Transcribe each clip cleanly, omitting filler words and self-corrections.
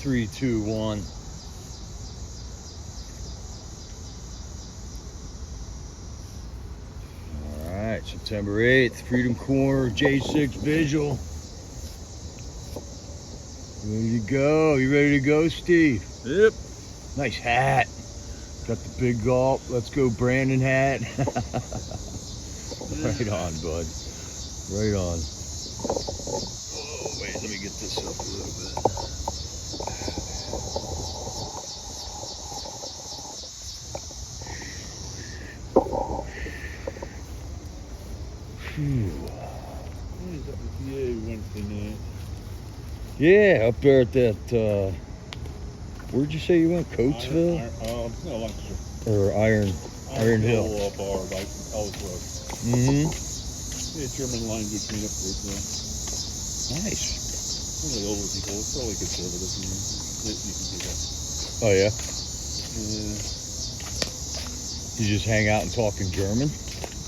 3, 2, 1. Alright, September 8th, Freedom Corner, J6 Vigil. Ready to go. You ready to go, Steve? Yep. Nice hat. Got the big gulp. Let's go, Brandon hat. Right on, bud. Right on. Oh, wait, let me get this up a little bit. Yeah, up there at that, where'd you say you went? Coatesville? No, Lancaster. Or Iron Hill? Bar by Ellis Road. Mm-hmm. Yeah, German language meetup group there. Nice. Really older people. It's probably conservative. You can see that. Oh, yeah? Yeah. You just hang out and talk in German?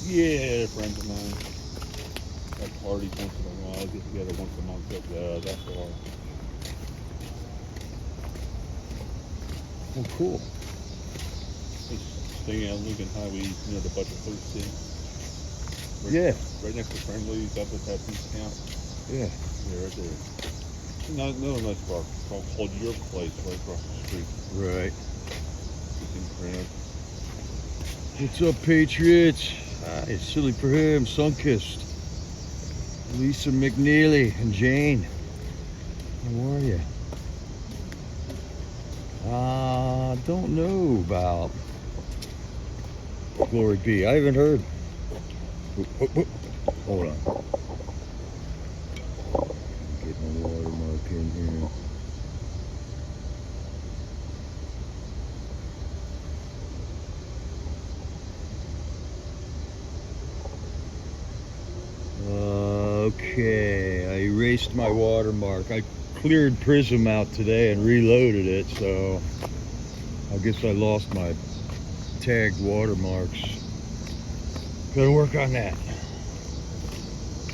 Yeah, friends of mine. At parties once in a while. Get together once a month at that bar. Oh, cool. Staying on Lincoln Highway, near the Budget Post thing. Yeah. Right next to Friendly's, up at that camp. Yeah. Yeah, right there. Another nice bar called Your Place, right across the street. Right. It's in Crab. What's up, Patriots? It's silly for him, Sunkist. Lisa McNeely and Jane. How are you? Don't know about Glory Be. I haven't heard. Hold on. Get my watermark in here. Okay, I erased my watermark. I cleared Prism out today and reloaded it, so I guess I lost my tagged watermarks. Gotta work on that.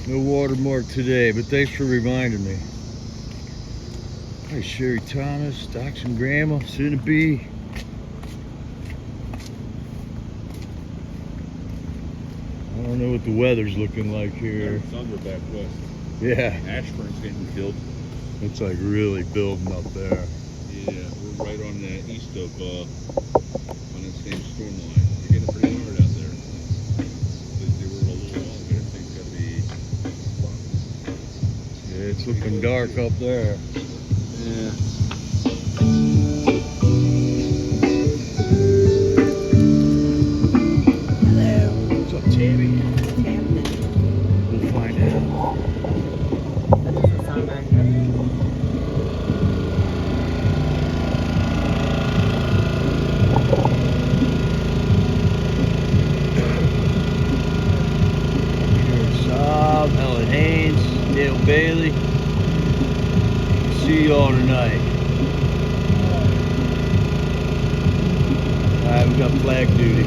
No watermark today, but thanks for reminding me. Hi, Sherry Thomas, Docs and Grandma, Cinnabee. I don't know what the weather's looking like here. Thunder back west. Yeah. Ashburn's getting killed. It's like really building up there. Yeah, we're right on the east of, on that same storm line. You're getting pretty hard out there. They were a little longer. Everything's got to be... Yeah, it's looking dark up there. Yeah. Hello. What's up, Tammy? We'll find out. That doesn't sound accurate. Helen Haynes, Dale Bailey. See y'all tonight. Alright, we got flag duty.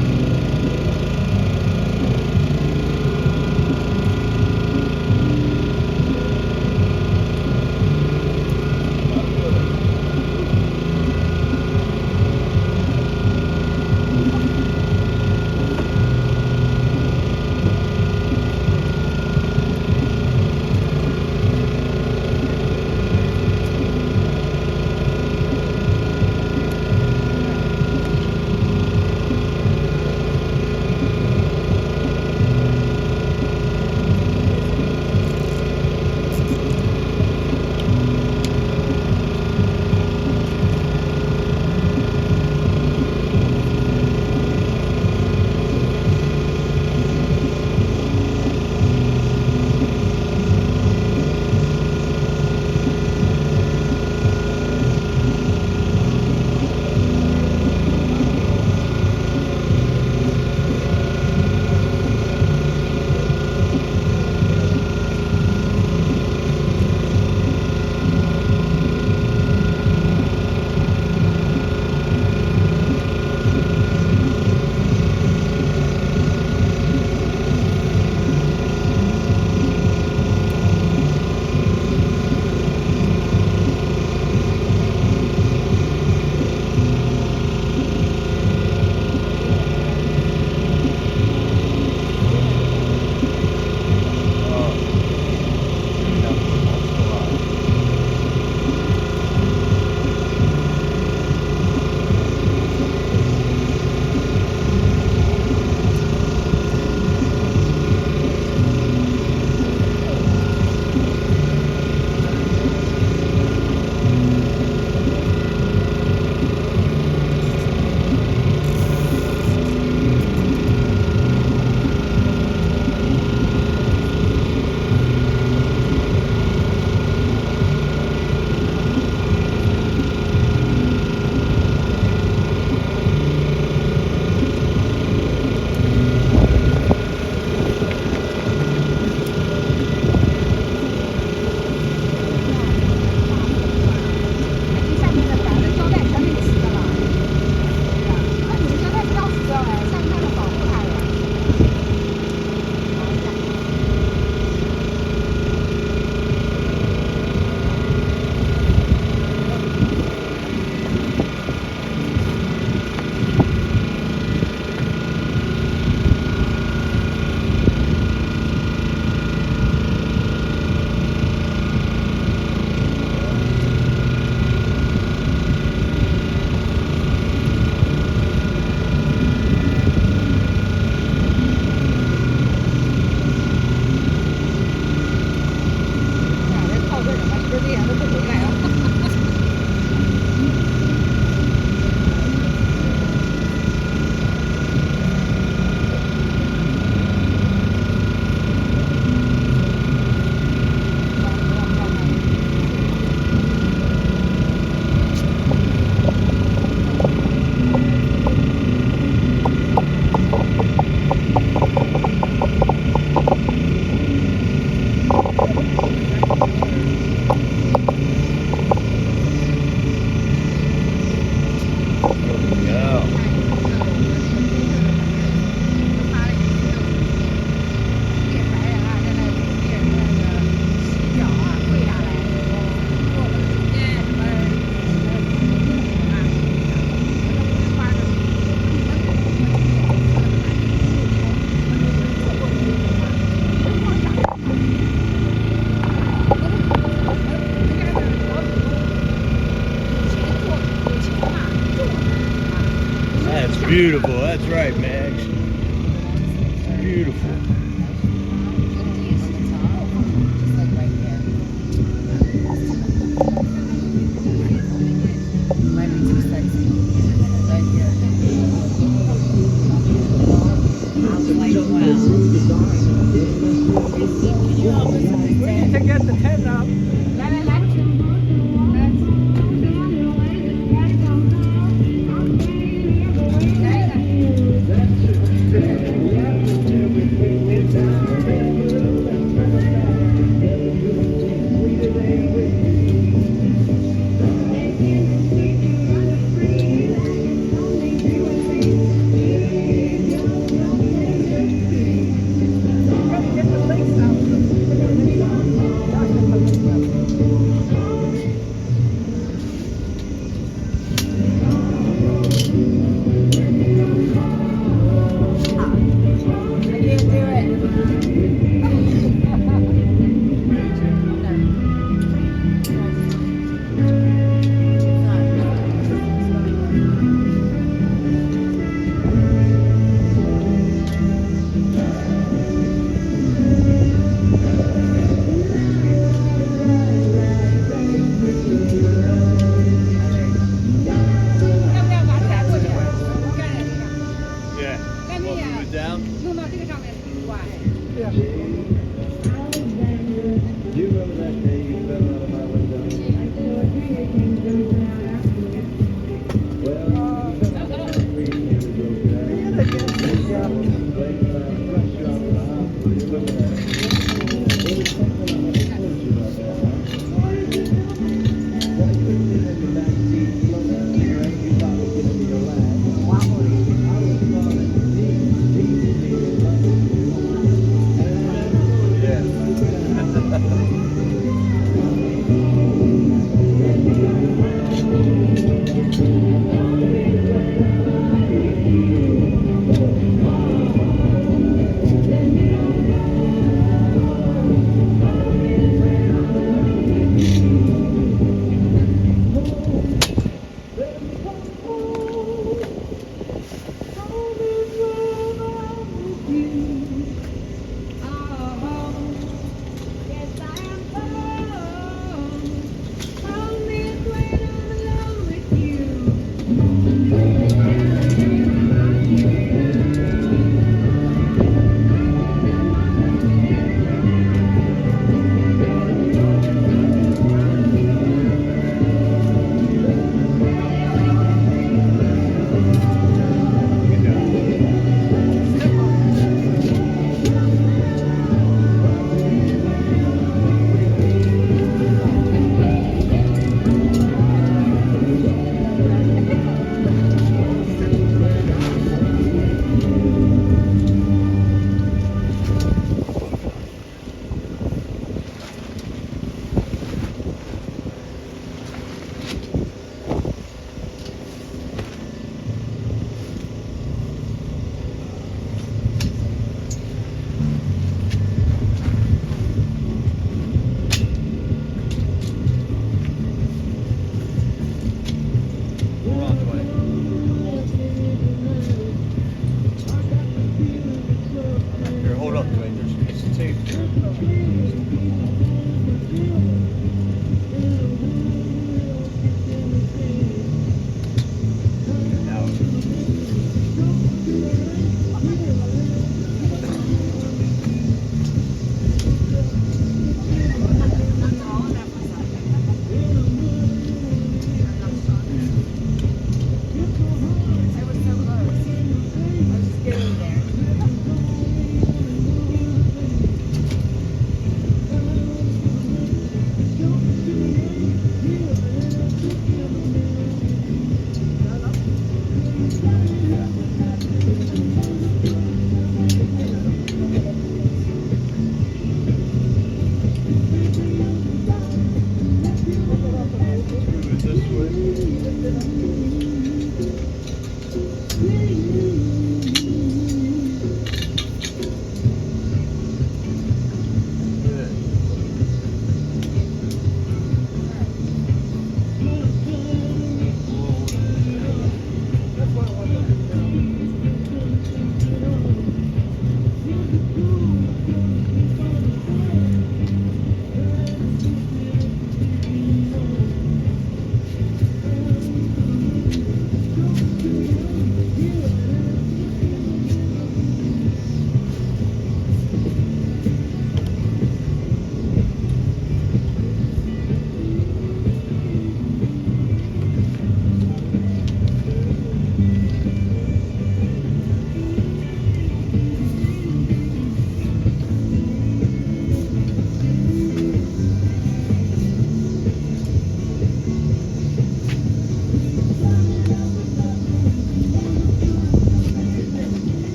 Yeah. 'That's beautiful. That's right, Max. Beautiful. Just like right there. Might be too sexy. Right here. I was like, wow. We need to get the tent up.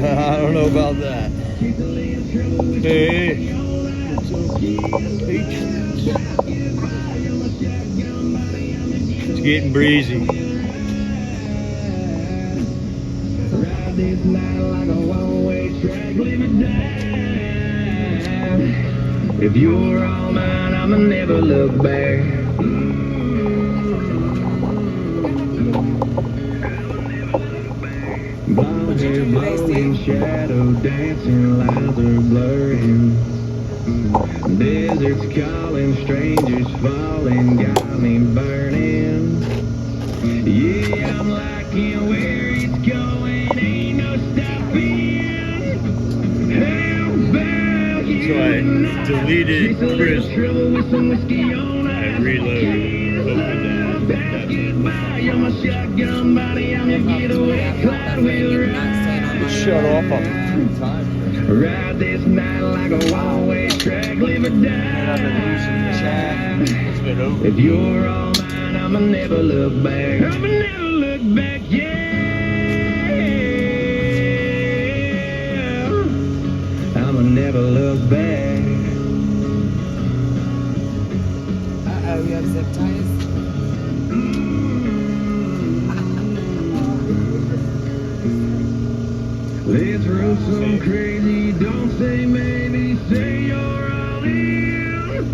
I don't know about that. Hey, it's getting breezy. If you're all mine, I'ma never look back. Blonde hair blowing, shadow dancing, lines are blurring. Deserts calling, strangers falling, got me burning. Yeah, I'm liking where it's going, ain't no stopping. How about you? So I deleted Prism and reloaded. Opened that. I'm a shotgun body, I'm your getaway cloud wheel ride. Shut off on 3 times. Ride this night like a one-way track, live or die. It's been over. If you're all mine, I'ma never look back. I'ma never look back, yeah. I'ma never look back. Uh-oh, you have zip ties? Let's roll some crazy, don't say maybe, say you're all in.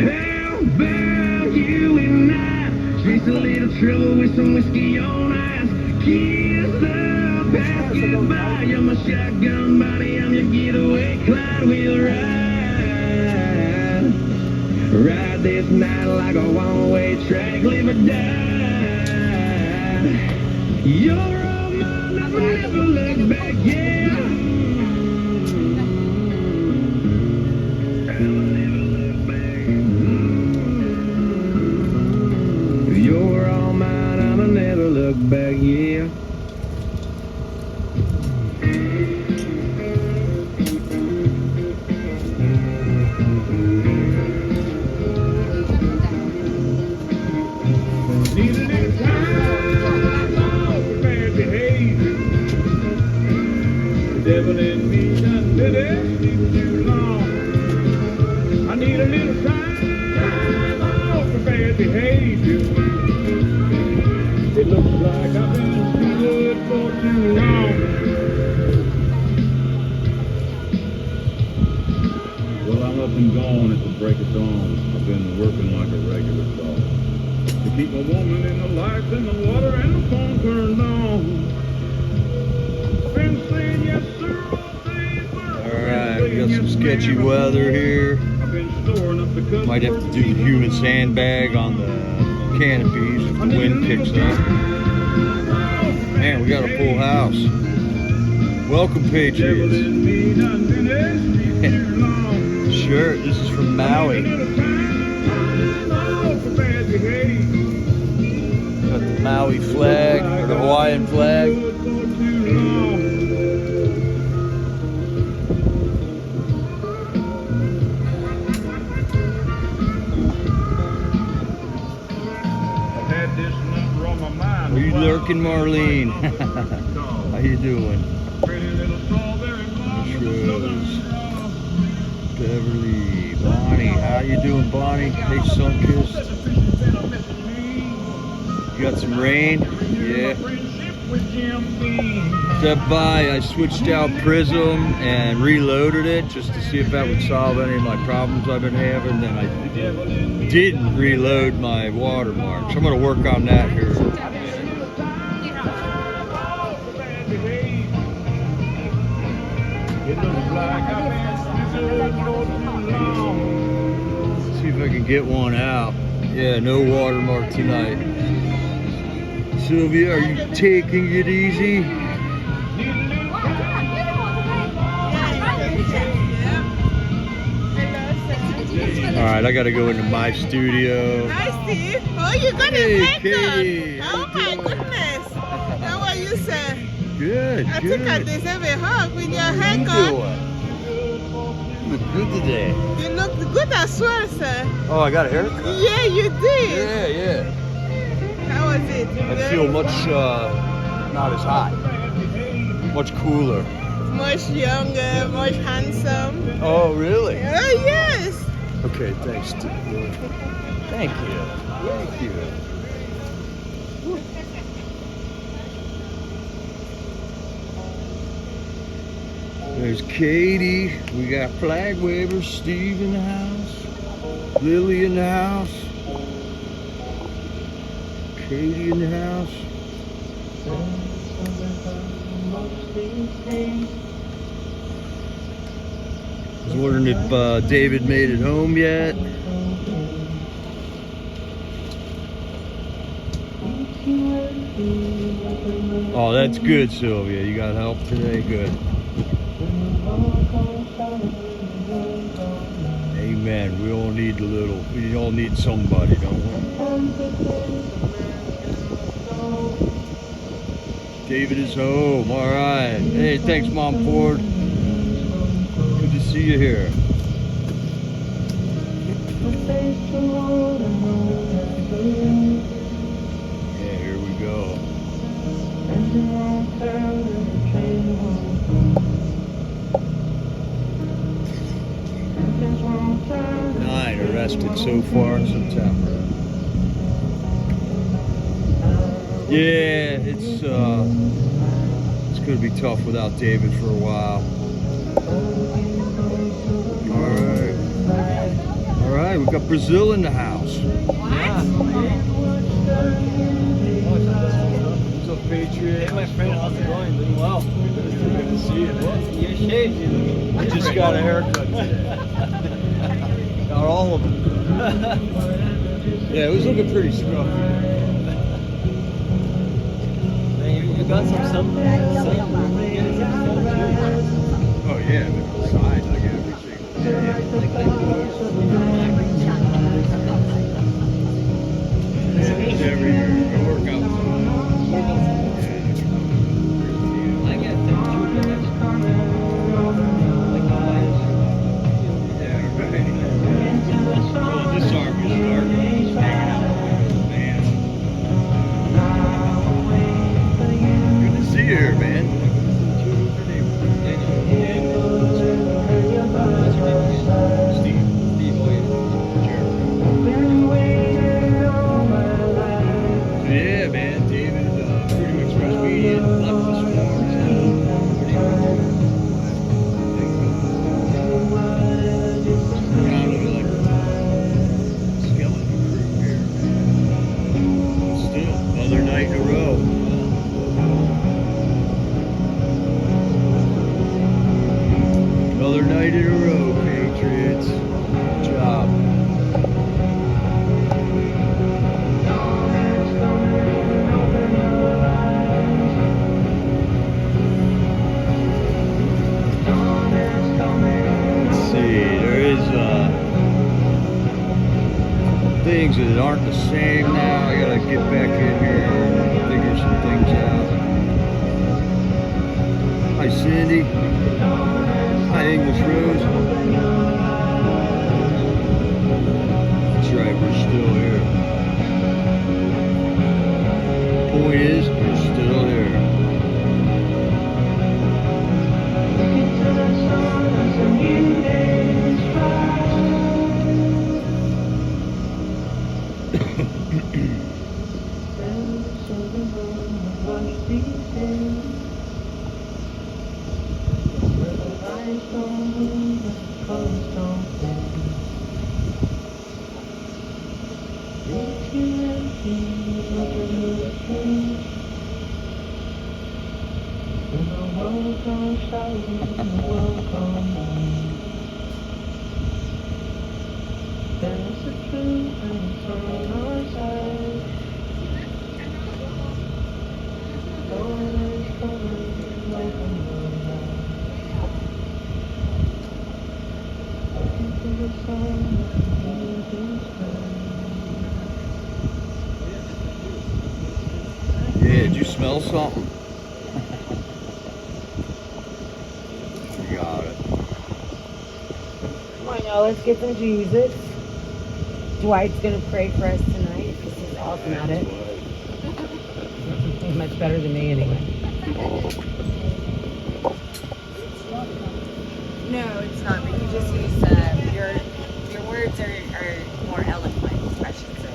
How about you and I chase a little trouble with some whiskey on ice? Kiss the past goodbye, you're my shotgun body, I'm your getaway Clyde wheel ride. Ride this night like a one-way track, live or die. You're all mine, I'll never look back, yeah. I'll never look back. You're all mine, I'll never look back, yeah. devil in me done been asleep too long. I need a little time off for bad behavior. It looks like I've been too good for too long. Well, I'm up and gone at the break of dawn. I've been working like a regular dog to keep a woman in the lights and the water and the phone turned on. Been saying yes sir all day, Alright, we got some sketchy weather here. I've been storing up the customers. Might have to do the human sandbag on the canopies if the wind picks up. Man, we got a full house. Welcome, Patriots. Shirt, this is from Maui. Got the Maui flag, or the Hawaiian flag. Are you lurking, Marlene? How you doing? Shrubs. Beverly, Bonnie, how you doing, Bonnie? Hey, Sunkist. You got some rain? Yeah. Stepped by, I switched out Prism and reloaded it just to see if that would solve any of my problems I've been having. And I didn't reload my watermarks. I'm going to work on that here. See if I can get one out. Yeah, no watermark tonight. Sylvia, are you taking it easy? Alright, I gotta go into my studio. Hi, Steve. Oh, you got Hey, a haircut. Katie. How Oh, you my doing? goodness. How are you, sir? Good, I think I good. deserve a hug with your How you haircut. doing? You look good today. You look good as well, sir. Oh, I got a haircut? Yeah, you did. Yeah, yeah. How was it? I feel much, not as hot. Much cooler. Much younger, much handsome. Oh, really? Oh, yes. Okay, thanks. Thank you. Thank you. There's Katie. We got flag wavers. Steve in the house. Lily in the house. Katie in the house. I was wondering if David made it home yet. Oh, that's good, Sylvia. You got help today? Good. Amen. We all need we all need somebody, don't we? David is home. All right. Hey, thanks, Mom Ford. Good to see you here. Yeah, here we go. 9 arrested so far in September. Yeah, it's gonna be tough without David for a while. All right, we got Brazil in the house. Yeah. What's up, Patriot? Hey, my friend, how's it going? Doing well. Good to see you, man. You're shaved, you look. I just got a haircut today. Got all of them. Yeah, it was looking pretty scruffy. Man, you got some Oh yeah, but the sides, like everything. Yeah, every year, I work out. I get that. Yeah, right. Well, this arm is dark. He's hanging out with the man. Good to see you here, man. things that aren't the same now. I gotta get back in here and figure some things out. Hi, Cindy. Hi, English Rose. That's right, we're still here. Point is, we're still here. Yeah, did you smell something? You got it. Come on, y'all, let's get some Jesus. Dwight's gonna pray for us tonight because he's awesome at it. He's much better than me anyway. No, it's not. But you just use your words are more eloquent, I should say.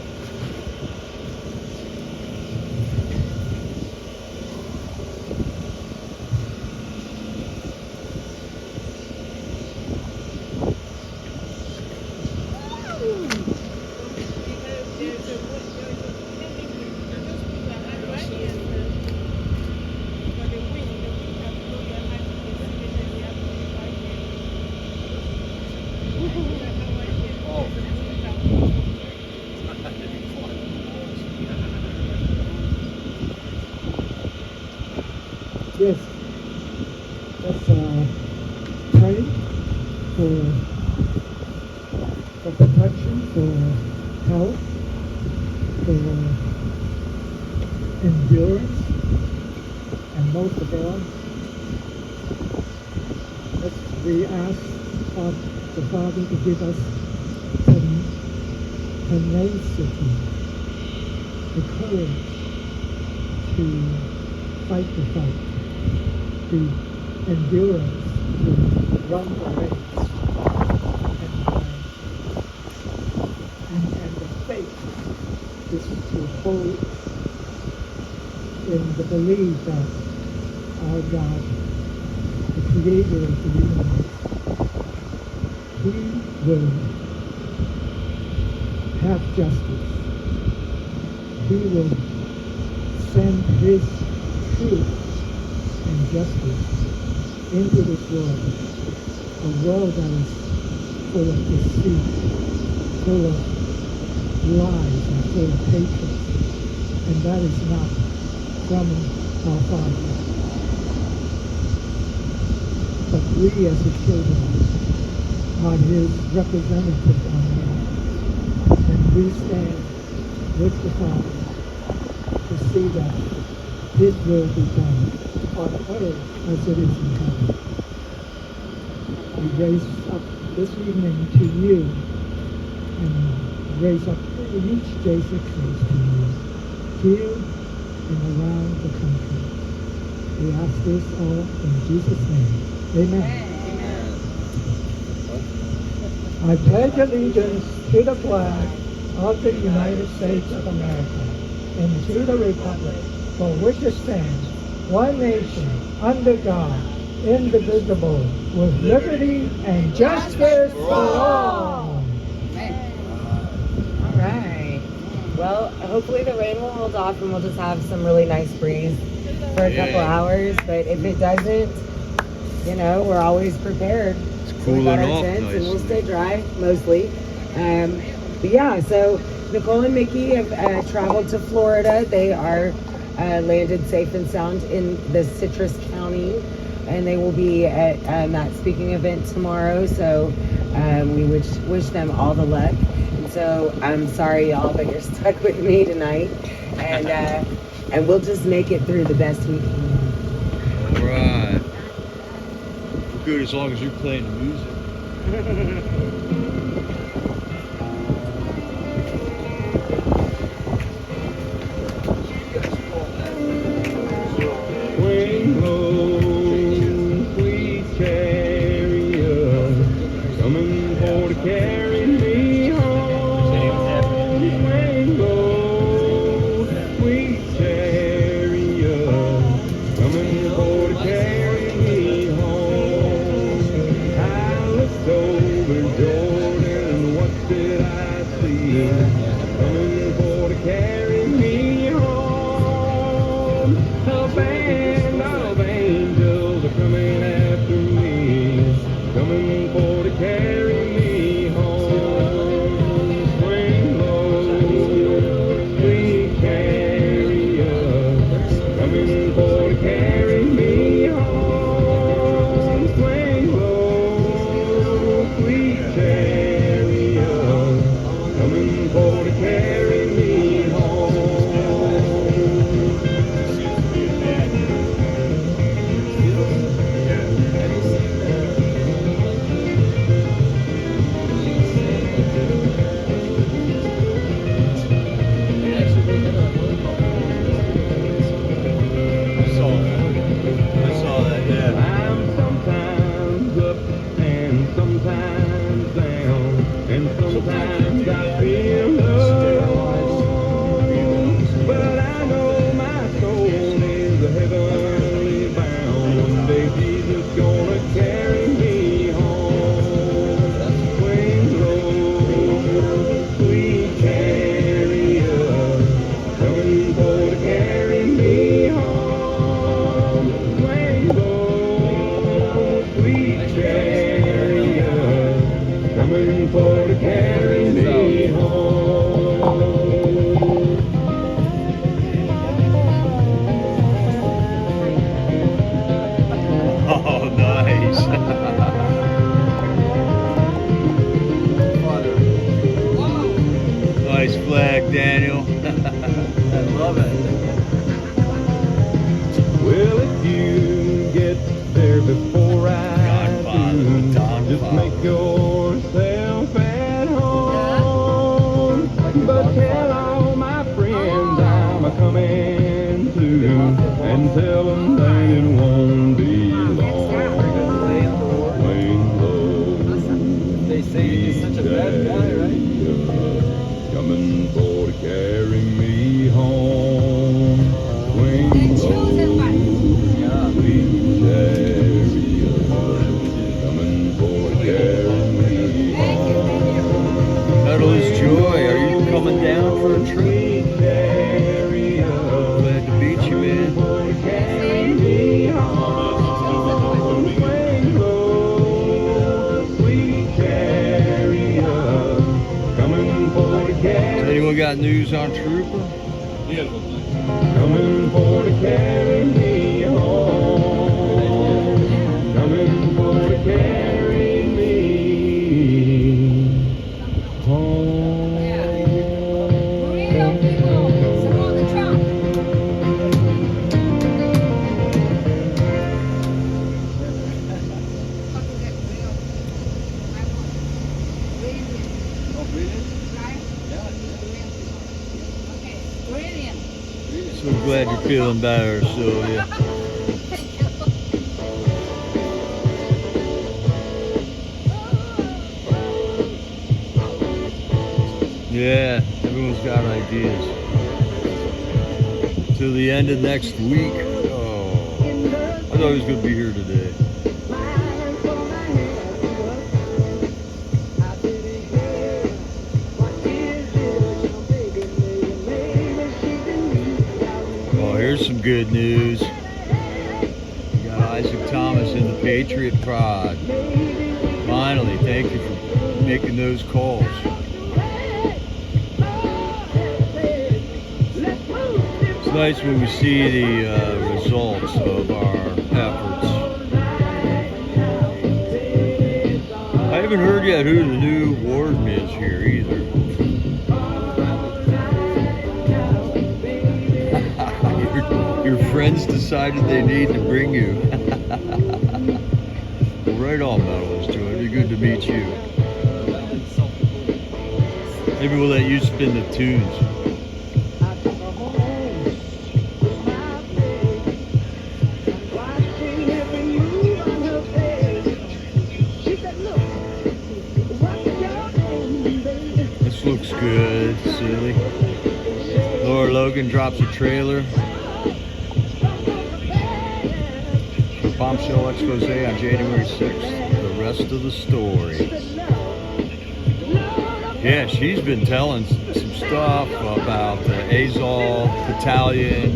Yes, let's pray for protection, for health, for endurance, and most of all, we ask of the Father to give us tenacity, the courage to fight the fight, the endurance to run the race, and the faith is to hold in the belief that our God, the Creator of the universe, He will have justice. He will send His truth and justice into this world, a world that is full of deceit, full of lies, and full of hatred, and that is not from our Father. But we as His children are His representatives on earth, and we stand with the Father to see that His will be done on earth as it is in heaven. We raise up this evening to you and raise up each day's exchange to you, here and around the country. We ask this all in Jesus' name. Amen. I pledge allegiance to the flag of the United States of America and to the republic for which it stands, one nation, under God, indivisible, with liberty and justice for all. All right. Well, hopefully the rain will hold off and we'll just have some really nice breeze for a couple hours. But if it doesn't, you know, we're always prepared. It's We cooling got our off tents and we'll nicely. stay dry mostly. But yeah, so Nicole and Mickey have traveled to Florida. They are landed safe and sound in the Citrus County, and they will be at that speaking event tomorrow. So we wish them all the luck. And so I'm sorry, y'all, but you're stuck with me tonight, and we'll just make it through the best we can. All right. We're good as long as you're playing the music. Swing low, sweet chariot, coming for to carry me home. Swing low, sweet chariot, coming for to carry me home. I looked over Jordan, and what did I see? Coming for to carry me home. A band of angels are coming after me, coming for to carry me home. Swing low, sweet chariot, coming for to carry me home. Swing low, sweet chariot, coming for to carry me home. I saw that, yeah. I'm sometimes up and sometimes down, and sometimes I feel low. But I know my soul is a heavenly bound. One day Jesus gonna carry me home. Swing low, sweet chariot, coming for to carry me home. Swing low, sweet chariot, coming for to carry me home. Oh, nice. Nice flag, Daniel. I love it. Well, if you get there before I do, just make yourself at home. But tell all my friends I'm a coming too, and tell them that it won't be long. Swing low, They say he's such a bad guy, right? coming for to carry me home. Swing low, Yeah. sweet chariot, coming for to carry me home. Pedal is joy. Are you coming down for a trip? Sweet chariot, Glad to meet you, man. for to carry me home. Swing low, sweet chariot, coming for to carry. Anyone got news on Trooper? Yeah. Coming for to carry me home. Coming for to carry me home. Oh, brilliant. So glad you're feeling better, Sylvia. Yeah, everyone's got ideas. Till the end of next week. Oh, I thought he was going to be here today. Oh, here's some good news. We got Isaac Thomas in the Patriot prod. Finally, thank you for making those calls. It's nice when we see the results of our efforts. I haven't heard yet who the new warden is here either. friends decided they need to bring you. Well, right on, Metalist Joe. It'd be good to meet you. Maybe we'll let you spin the tunes. This looks good, silly. Laura Logan drops a trailer. Bombshell expose on January 6th. The rest of the story. Yeah, she's been telling some stuff about Azov battalion,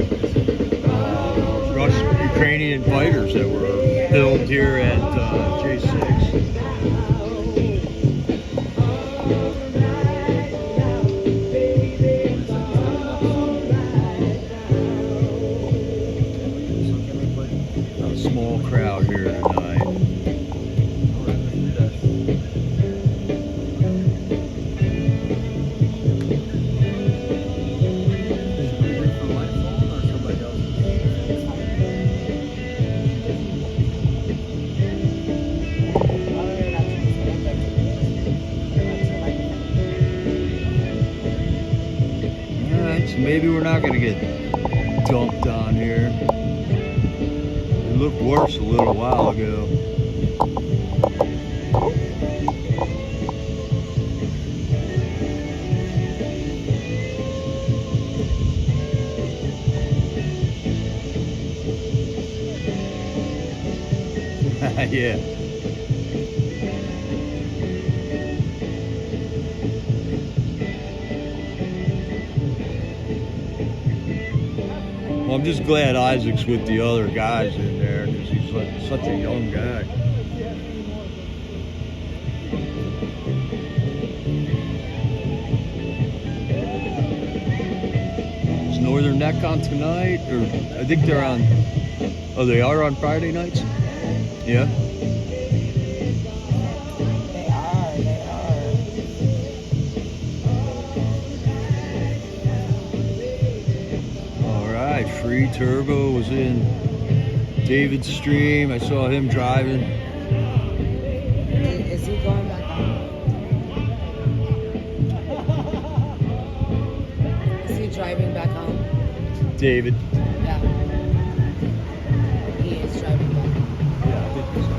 Russian, Ukrainian fighters that were filmed here at J6. A small crowd here tonight. Maybe we're not gonna get dumped on here. It looked worse a little while ago. Yeah. Well, I'm just glad Isaac's with the other guys in there because he's like such a young guy. Is Northern Neck on tonight? Or I think they're on. Oh, they are on Friday nights? Yeah. Free Turbo was in David's stream. I saw him driving. Is he going back on? Is he driving back home? David. Yeah. He is driving back. Yeah, I think so.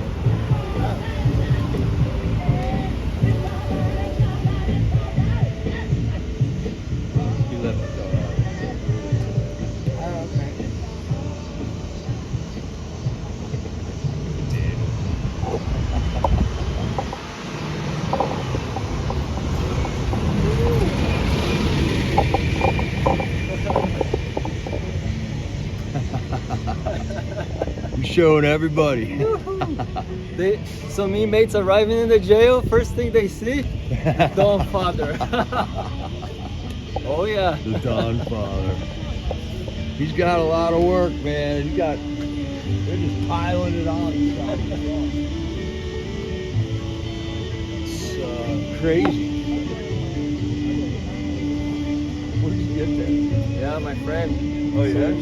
He left the car. Showing everybody. So me mates arriving in the jail, first thing they see, Don Father. Oh yeah. The Don Father. He's got a lot of work, man. They're just piling it on. It's crazy. Where did you get that? Yeah, my friend. Oh yeah?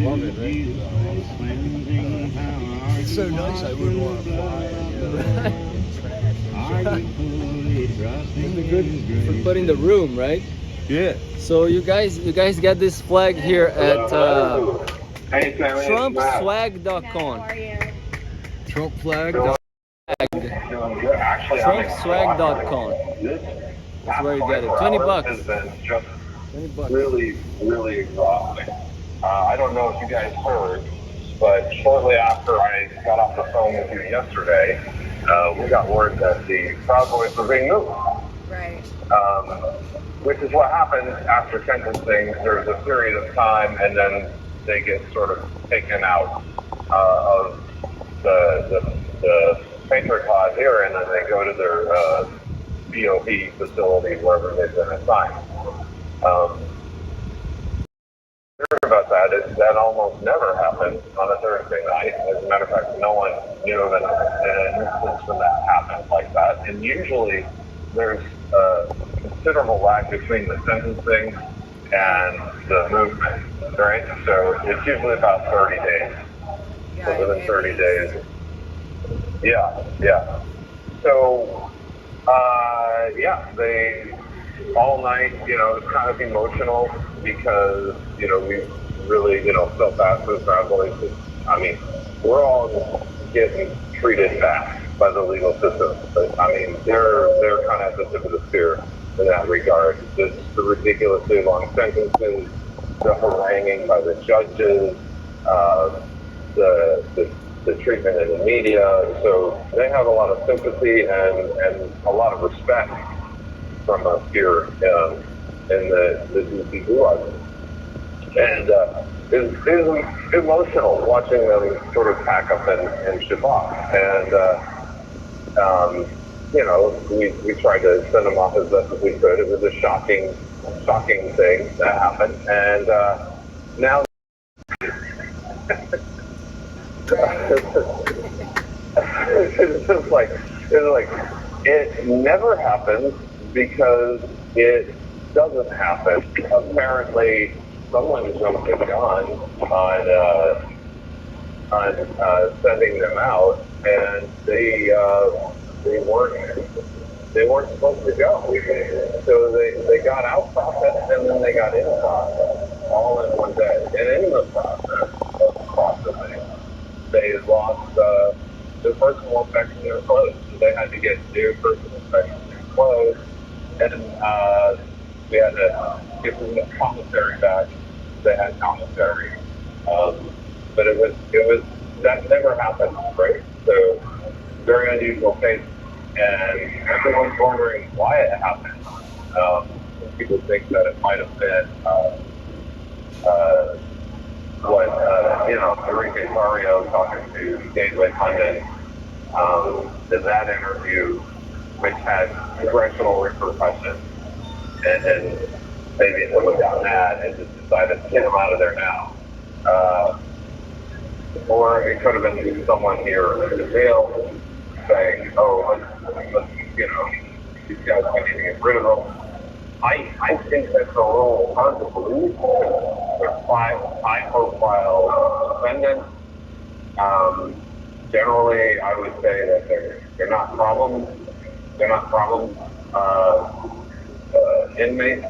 Love it, right? It's so nice I wouldn't want to fly. It'd be good for putting the room, right? Yeah. So you guys get this flag here at TrumpSwag.com. Trump flag. TrumpSwag.com. That's where you get it. $20. $20. Really, really exhausting. I don't know if you guys heard, but shortly after I got off the phone with you yesterday, we got word that the Proud Boys were being moved. Right. Which is what happens after sentencing. There's a period of time, and then they get sort of taken out of the Patriot cause here, and then they go to their BOP facility, wherever they've been assigned. About that almost never happened on a Thursday night. As a matter of fact, no one knew of an instance when that happened like that. And usually there's a considerable lag between the sentencing and the movement, right? So it's usually about 30 days. Yeah, So within at 30 least. days. Yeah. So, they all night, it's kind of emotional because, we really, felt bad for the Proud Boys. I mean, we're all getting treated bad by the legal system. But, I mean, they're kind of at the tip of the spear in that regard. The ridiculously long sentences, the haranguing by the judges, the treatment in the media. So they have a lot of sympathy and a lot of respect from us here in the DC Gulag. And it's emotional watching them sort of pack up and ship off. And, we tried to send them off as best as we could. It was a shocking thing that happened. And now it never happens because it doesn't happen. Apparently, someone jumped the gun on sending them out, and they weren't supposed to go. So they got out process and then they got in process all in one day. And in the process of processing, they lost their personal effects in their clothes. So they had to get new personal effects in their clothes. And we had to give them the commissary back. They had commissary. But it was that never happened, right? So very unusual case. And everyone's wondering why it happened. People think that it might have been Enrique Mario talking to Gateway Pundit in that interview, which had congressional repercussions, and maybe someone got mad and just decided to get him out of there now. Or it could have been someone here in the jail saying, "Oh, let's these guys, we need to get rid of them." I think that's a little hard to believe. They're high-profile defendants. Generally, I would say that they're not problems. They're not problem inmates.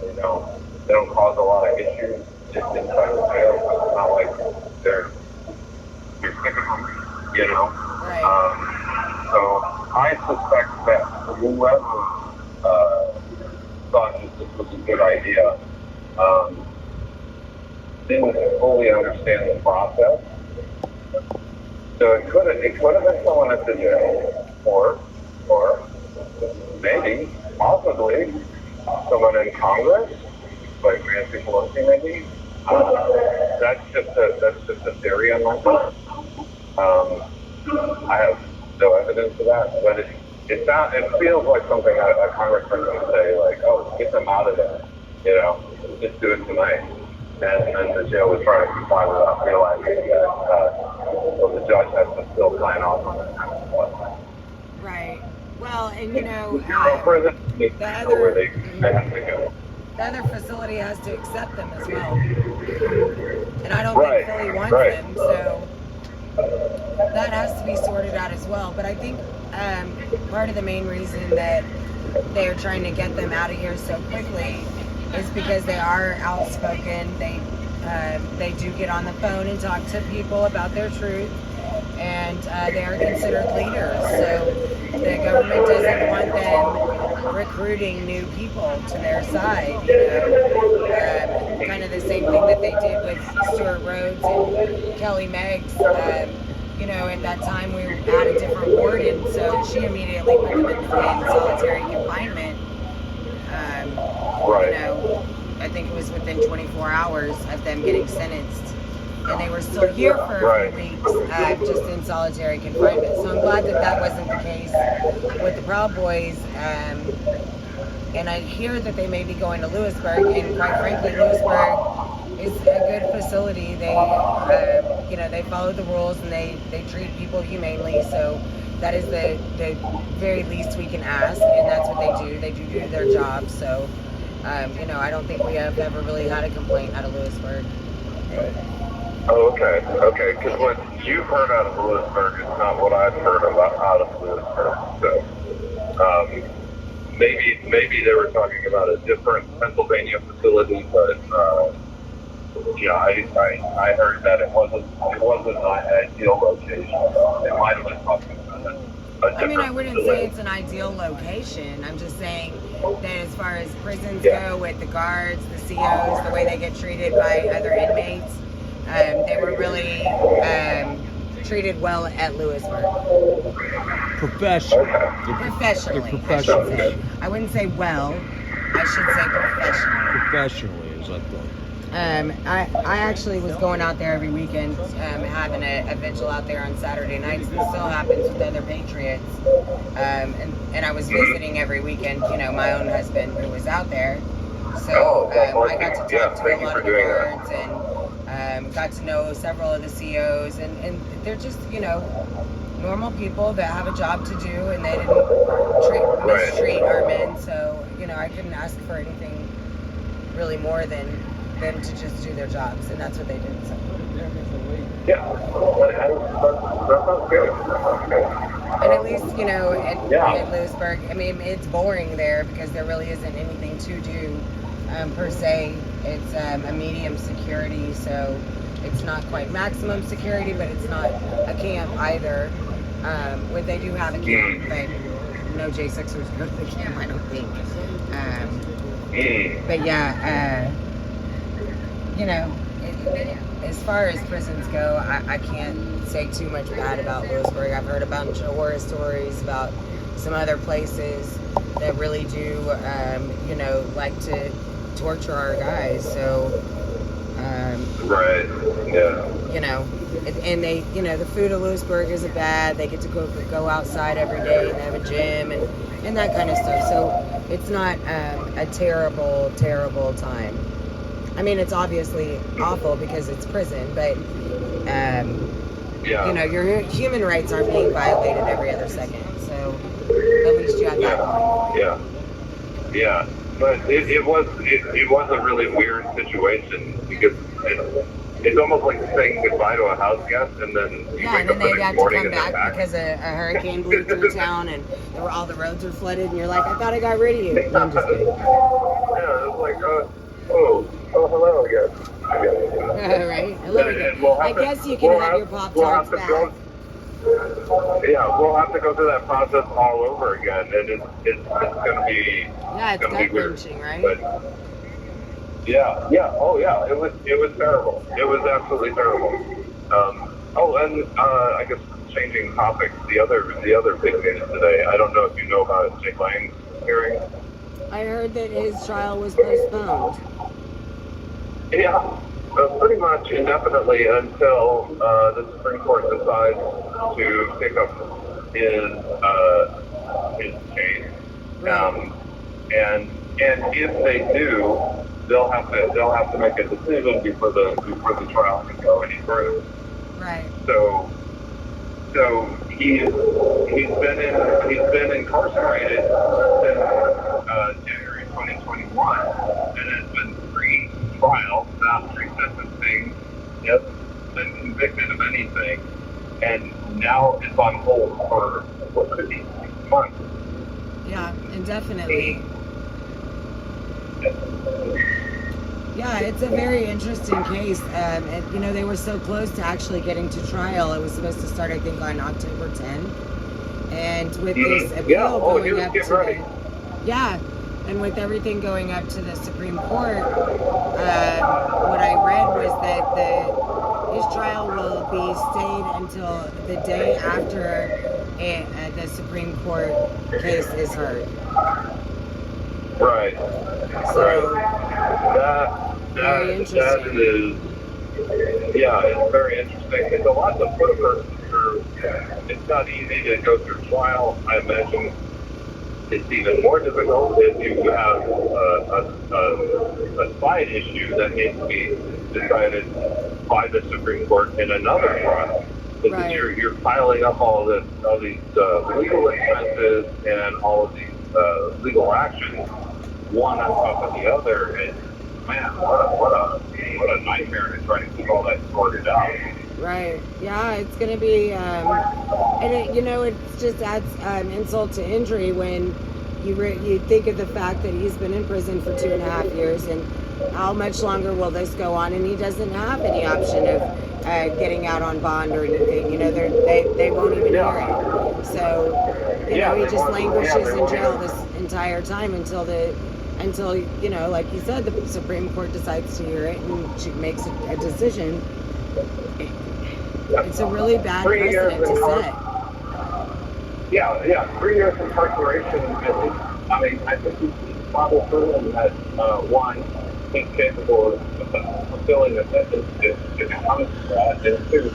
They don't cause a lot of issues just inside the jail. It's not like they're sick of them, Right. So I suspect that whoever thought that this was a good idea didn't fully understand the process. So it could have been someone at the jail, or maybe, possibly, someone in Congress, like Nancy Pelosi, maybe. That's just a theory on my part. I have no evidence of that, but it feels like something a congressman would say, like, "Oh, get them out of there, just do it tonight." And the jail was trying to comply without realizing that the judge has to still sign off on that kind of stuff. Right. Well, and prison, where they have to go. the other facility has to accept them as well. And I don't think Philly wants them, so that has to be sorted out as well. But I think part of the main reason that they're trying to get them out of here so quickly is because they are outspoken. They do get on the phone and talk to people about their truth, and they are considered leaders. So the government doesn't want them recruiting new people to their side. Kind of the same thing that they did with Stuart Rhodes and Kelly Meggs. At that time we had a different warden, so she immediately put them in solitary confinement. I think it was within 24 hours of them getting sentenced. And they were still here for a few weeks, just in solitary confinement. So I'm glad that wasn't the case with the Proud Boys. And I hear that they may be going to Lewisburg, and quite frankly, Lewisburg is a good facility. They, they follow the rules and they treat people humanely. So that is the very least we can ask, and that's what they do. They do their job. So I don't think we have ever really had a complaint out of Lewisburg. Oh, okay, okay. Because what you've heard out of Lewisburg is not what I've heard about out of Lewisburg. So maybe they were talking about a different Pennsylvania facility, but yeah, I heard that it wasn't an ideal location. It might have been talking about a different I wouldn't say it's an ideal location. I'm just saying that as far as prisons go, with the guards, the COs, the way they get treated by other inmates, they were really treated well at Lewisburg. Professional. Professionally, They're I should say. I wouldn't say well. I should say professionally. Professionally, as I thought. I actually was going out there every weekend, having a vigil out there on Saturday nights. This still happens with other Patriots. And I was visiting every weekend, my own husband who was out there. So I got to talk to a lot of the guards and got to know several of the COs. And they're just, normal people that have a job to do, and they didn't mistreat our men. So, I couldn't ask for anything really more than them to just do their jobs, and that's what they did. So. Yeah, that sounds good. And at least, at Lewisburg, it's boring there because there really isn't anything to do per se. It's a medium security, so it's not quite maximum security, but it's not a camp either. They do have a camp, but no J6ers go to the camp, I don't think. But yeah, as far as prisons go, I can't say too much bad about Lewisburg. I've heard a bunch of horror stories about some other places that really do, like to torture our guys. So, right, yeah. And they, the food at Lewisburg isn't bad. They get to go outside every day and have a gym and that kind of stuff. So it's not a terrible, terrible time. It's obviously awful because it's prison, but your human rights aren't being violated every other second. So at least you have that going. Yeah. But it was a really weird situation because it's almost like saying goodbye to a house guest, and then and then they have to come back because a hurricane blew through town and all the roads were flooded, and you're like, I thought I got rid of you. No, I'm just kidding. Yeah, it was like, hello again. Right, hello again. I guess you can have your Pop-Tarts back. We'll have to go through that process all over again, and it's going to be it's gut-wrenching, right? But, it was terrible. It was absolutely terrible. I guess changing topics, the other big news today. I don't know if you know about Jake Lang's hearing. I heard that his trial was postponed. Yeah, pretty much indefinitely until the Supreme Court decides to pick up his case. And if they do, they'll have to make a decision before the trial can go any further. Right. So he's been incarcerated since January 2021, and has been pre-trial, not pre-sentencing. He hasn't been convicted of anything, and now it's on hold for what could be 6 months. Yeah, indefinitely. Yeah, it's a very interesting case. They were so close to actually getting to trial. It was supposed to start, I think, on October 10. And with this appeal going up to and with everything going up to the Supreme Court, what I read was that his trial will be stayed until the day after the Supreme Court case is heard. Right. So that is, it's very interesting. It's a lot to put a person through. It's not easy to go through trial. I imagine it's even more difficult if you have a side issue that needs to be decided by the Supreme Court in another trial. Because you're piling up all these legal expenses and all of these legal actions one on top of the other, and man, what a nightmare to try to keep all that sorted out. Right. Yeah, it's going to be, and it, it just adds insult to injury when you think of the fact that he's been in prison for 2.5 years, and how much longer will this go on? And he doesn't have any option of getting out on bond or anything. They won't even hear it. So, he just languishes in jail this entire time until like you said, the Supreme Court decides to hear it and she makes a decision. It's a really bad precedent to set. Yeah, 3 years incarceration. I think he's probably proven that one, he's capable of fulfilling the sentence if it comes to that, and two,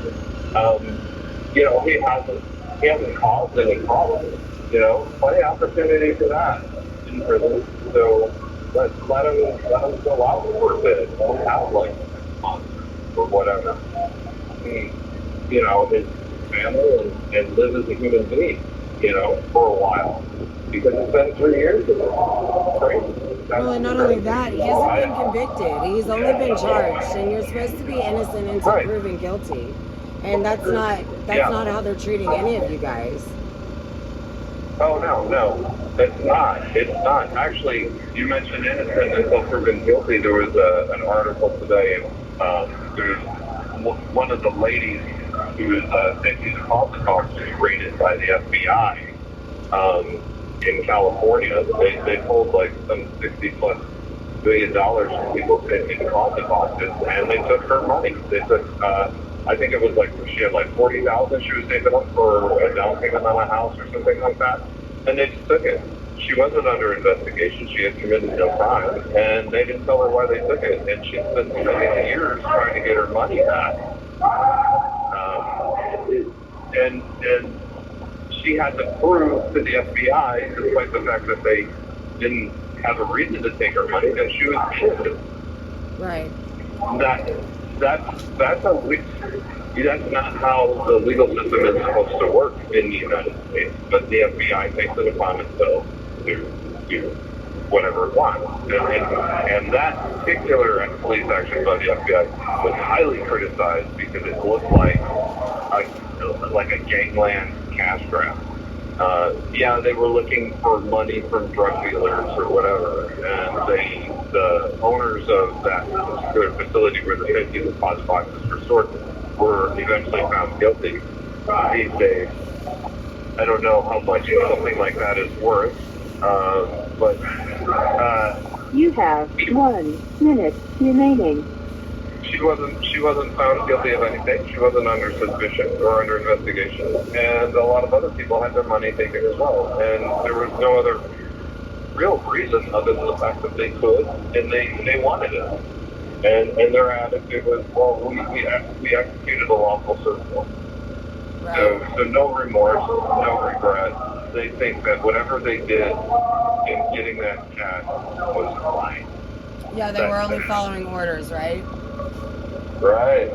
he hasn't caused any problems. Plenty of opportunity for that in prison. So let him go out for a bit. Don't have like a month or whatever. His family and live as a human being, for a while. Because it's been 3 years ago. Crazy. Well, and not only that, he hasn't been convicted. He's only been charged, and you're supposed to be innocent until proven guilty. And that's not how they're treating any of you guys. Oh, no. It's not. Actually, you mentioned innocent until proven guilty. There was an article today. There's one of the ladies who is taking a Holocaust was raided by the FBI in California. They pulled like some $60+ billion from people taking Holocausts, and they took her money. They took, I think it was like, she had like $40,000 she was saving up for a down payment on a house or something like that, and they just took it. She wasn't under investigation. She had committed no crime, and they didn't tell her why they took it. And she's been spending years trying to get her money back. And she had to prove to the FBI, despite the fact that they didn't have a reason to take her money, that she was innocent. Right. That's not how the legal system is supposed to work in the United States. But the FBI takes it upon itself to do whatever it wants. And that particular police action by the FBI was highly criticized because it looked like a gangland cash grab. They were looking for money from drug dealers or whatever, and the owners of that particular facility where the safety deposit boxes were stored were eventually found guilty. These days, I don't know how much something like that is worth, but you have 1 minute remaining. She wasn't found guilty of anything. She wasn't under suspicion or under investigation, and a lot of other people had their money taken as well. And there was no other real reason other than the fact that they could and they wanted it. And their attitude was, well, we executed a lawful search. Right. So no remorse, no regret. They think that whatever they did in getting that cash was fine. Yeah, they were only following orders, right? Right.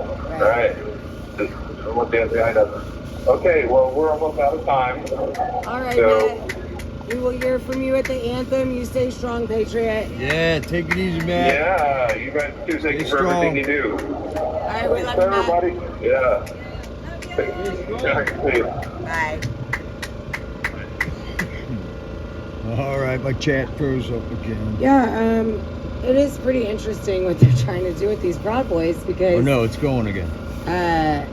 Just what the FBI does. Okay, well, we're almost out of time. All right, Matt. We will hear from you at the anthem. You stay strong, Patriot. Yeah, take it easy, Matt. Yeah, you guys too. Thank you for everything you do. All right, we love you, Matt. Everybody. Yeah. Bye. All right, my chat froze up again. Yeah, it is pretty interesting what they're trying to do with these Proud Boys because... Oh, no, it's going again. And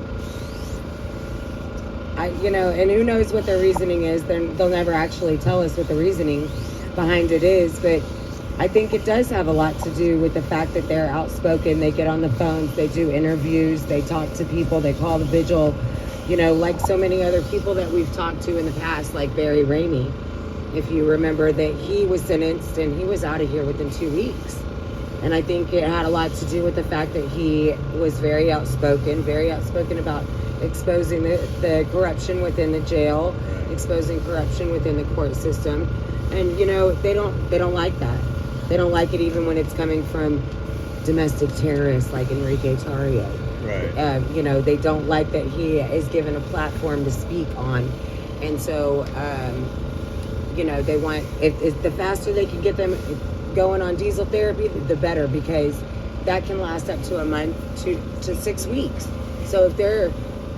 who knows what their reasoning is. They'll never actually tell us what the reasoning behind it is, but I think it does have a lot to do with the fact that they're outspoken. They get on the phones, they do interviews, they talk to people, they call the Vigil, like so many other people that we've talked to in the past, like Barry Ramey. If you remember that he was sentenced and he was out of here within 2 weeks. And I think it had a lot to do with the fact that he was very outspoken about exposing the corruption within the jail, exposing corruption within the court system. And, they don't like that. They don't like it even when it's coming from domestic terrorists like Enrique Tarrio. Right. They don't like that he is given a platform to speak on. And so, they want, if the faster they can get them going on diesel therapy, the better, because that can last up to a month to 6 weeks. So if they're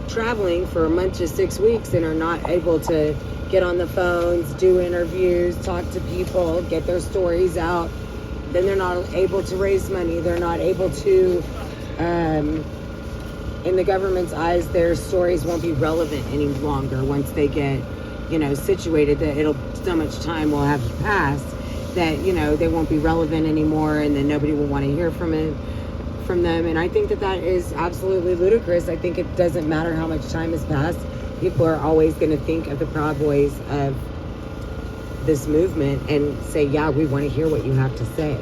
traveling for a month to 6 weeks and are not able to get on the phones, do interviews, talk to people, get their stories out, then they're not able to raise money. They're not able to, in the government's eyes, their stories won't be relevant any longer once they get, situated. That so much time will have passed that, they won't be relevant anymore, and then nobody will want to hear from them. And I think that is absolutely ludicrous. I think it doesn't matter how much time has passed. People are always going to think of the Proud Boys of this movement and say, yeah, we want to hear what you have to say,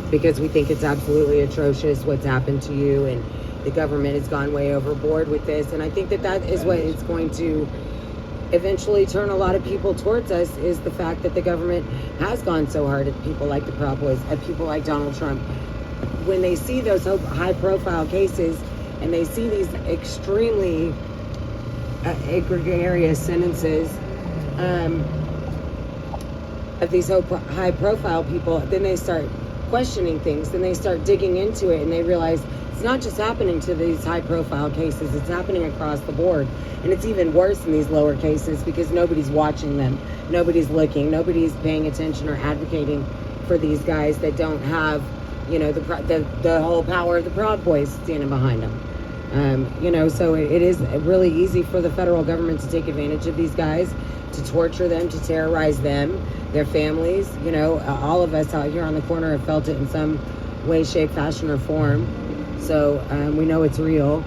because we think it's absolutely atrocious what's happened to you, and the government has gone way overboard with this. And I think that is what is going to eventually turn a lot of people towards us, is the fact that the government has gone so hard at people like the Proud Boys, at people like Donald Trump. When they see those high profile cases and they see these extremely egregious sentences of these high profile people, then they start questioning things, then they start digging into it, and they realize it's not just happening to these high profile cases, it's happening across the board. And it's even worse in these lower cases because nobody's watching them, nobody's looking, nobody's paying attention or advocating for these guys that don't have, the whole power of the Proud Boys standing behind them. So it is really easy for the federal government to take advantage of these guys, to torture them, to terrorize them, their families. All of us out here on the corner have felt it in some way, shape, fashion, or form. So we know it's real.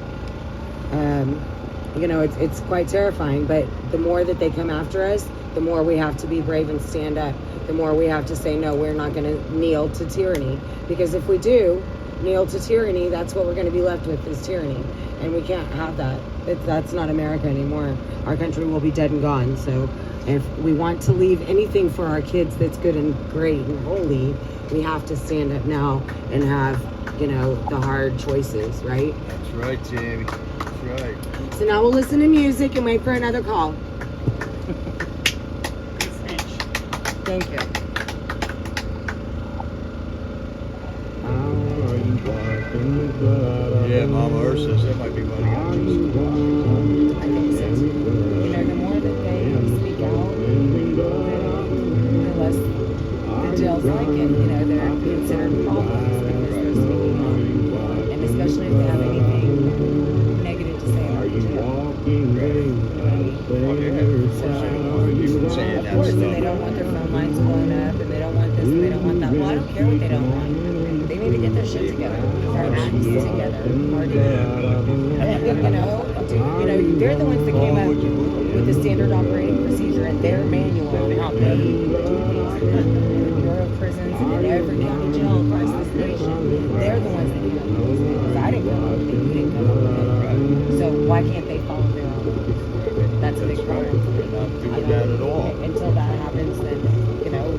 It's quite terrifying. But the more that they come after us, the more we have to be brave and stand up. The more we have to say, no, we're not going to kneel to tyranny. Because if we do kneel to tyranny, that's what we're going to be left with, is tyranny. And we can't have that. That's not America anymore. Our country will be dead and gone. So if we want to leave anything for our kids that's good and great and holy, we have to stand up now and have, the hard choices, right? That's right, Jamie. That's right. So now we'll listen to music and wait for another call. Thank you. Yeah, Mama Earth says that might be running out. I think so too. The more that they speak out, the less the jails like it. They're considered problems because they're speaking out. And especially if they have anything negative to say about the jail. So, of course, and they don't want their phone lines blown up, and they don't want this, and they don't want that. Well, I don't care what they don't want. They need to get their shit together, their acts together, or they're the ones that came up with the standard operating procedure and their manual on how they do things. And the Bureau of Prisons and every county jail across this nation, they're the ones that came up with those manuals. I didn't come up with it, you didn't come up with it. So why can't they follow their own? That's a big problem. They're not doing that at all. Until that happens, then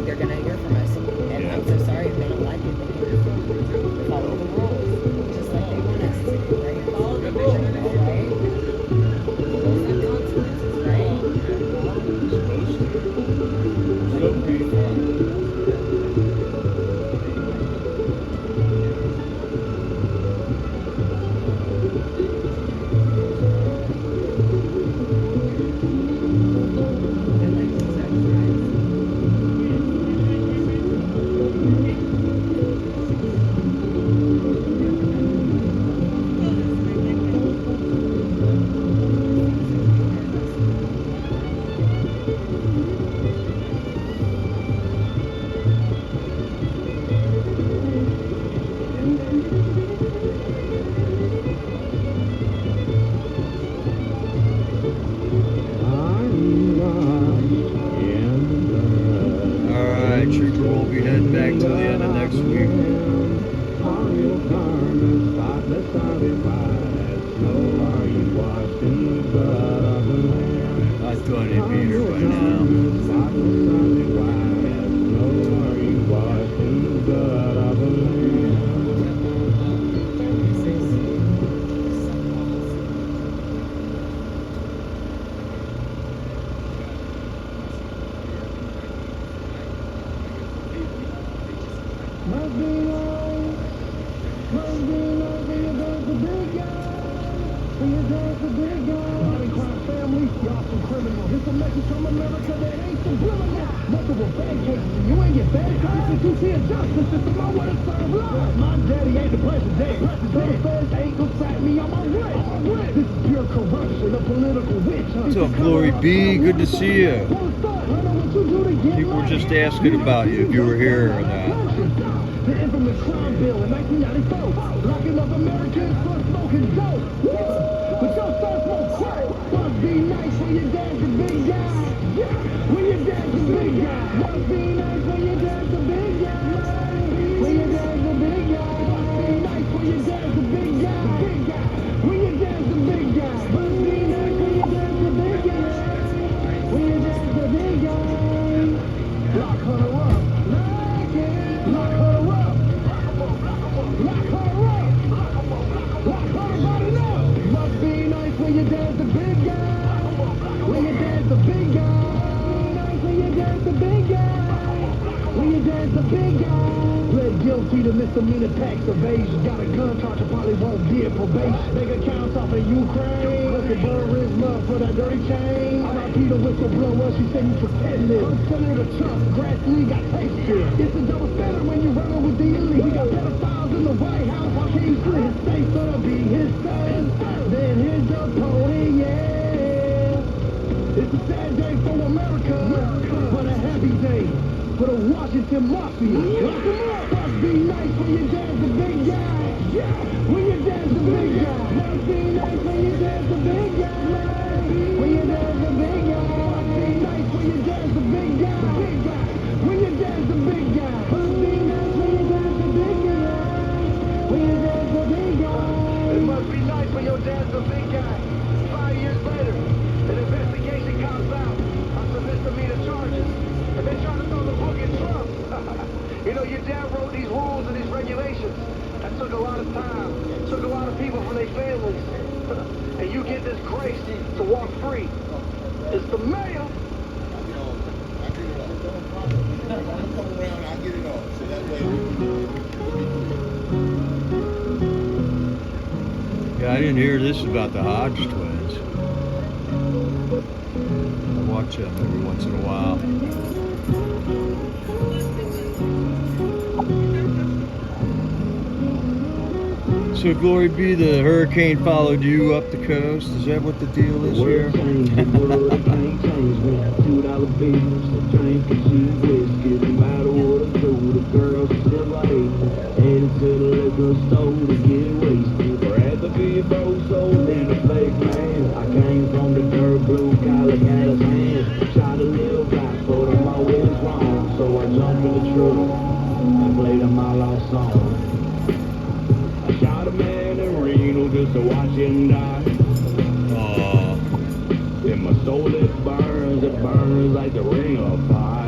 they're gonna hear from us. And I'm so sorry if they don't like it. They can follow the rules, just like they want us to, right? Follow the rules, right? Rules and consequences, right? dance the big guy. Violent crime family, y'all some criminals. It's a message from America that ain't subliminal. Multiple bad cases, and you ain't get bad cases. You see a justice system, I wanna serve love. My daddy ain't the president. So the feds ain't gonna sack me on my wrist. This is pure corruption, a political witch hunt. What's up, Glory B? Good to see you. People were just asking about you, if you were here or not. The infamous crime bill in 1994, locking up Americans for smoking dope. But y'all start smoke crack. Must be nice when you dance the big guy. When you dance the big guy. Must be nice when you dance the big guy. When you dance the big guy. Must be nice when you dance the big guy. When you dance the big guy. Must be nice when you dance the big guy. When you dance the big guy. Lock her up. Lock her up. Lock her up. Lock her body up. Must be nice when you dance the big guy. When you dance the big guy. Nice when you dance the big guy. When you dance the big guy. Pled guilty to misdemeanor tax evasion. Got a gun charge, probably won't get probation. Big accounts off in Ukraine. Look at burn his love for that dirty chain. I'm not Peter whistleblower, she said you pretend this. I'm Senator Trump, grass league got taste here. It's a double standard when you run with the elite. We got pedophiles in the White House. Why can't you split his face so to be his son? Then his opponent, yeah. It's a sad day for America, but a happy day for the Washington Mafia. Lock 'em up. Must be nice when you dance the big guy. When you dance the big guy. Must be nice when you dance the big guy. When you dance the big guy. Must be nice when you dance the big guy. When you dance the big guy. Must be nice when you dance the big guy. When you dance the big guy. It must be nice when you dance the big guy. 5 years later, an investigation comes out on some misdemeanor charges. And they try to throw the book at Trump. You know, your dad wrote these rules and these regulations. That took a lot of time. Took a lot of people from their families. And you get this grace to walk free. It's the mayor. Yeah, I didn't hear this about the Hodge twins. I watch them every once in a while. So, Glory be, the hurricane followed you up the coast. Is that what the deal is here? Just to watch him die. In my soul it burns like the ring of fire.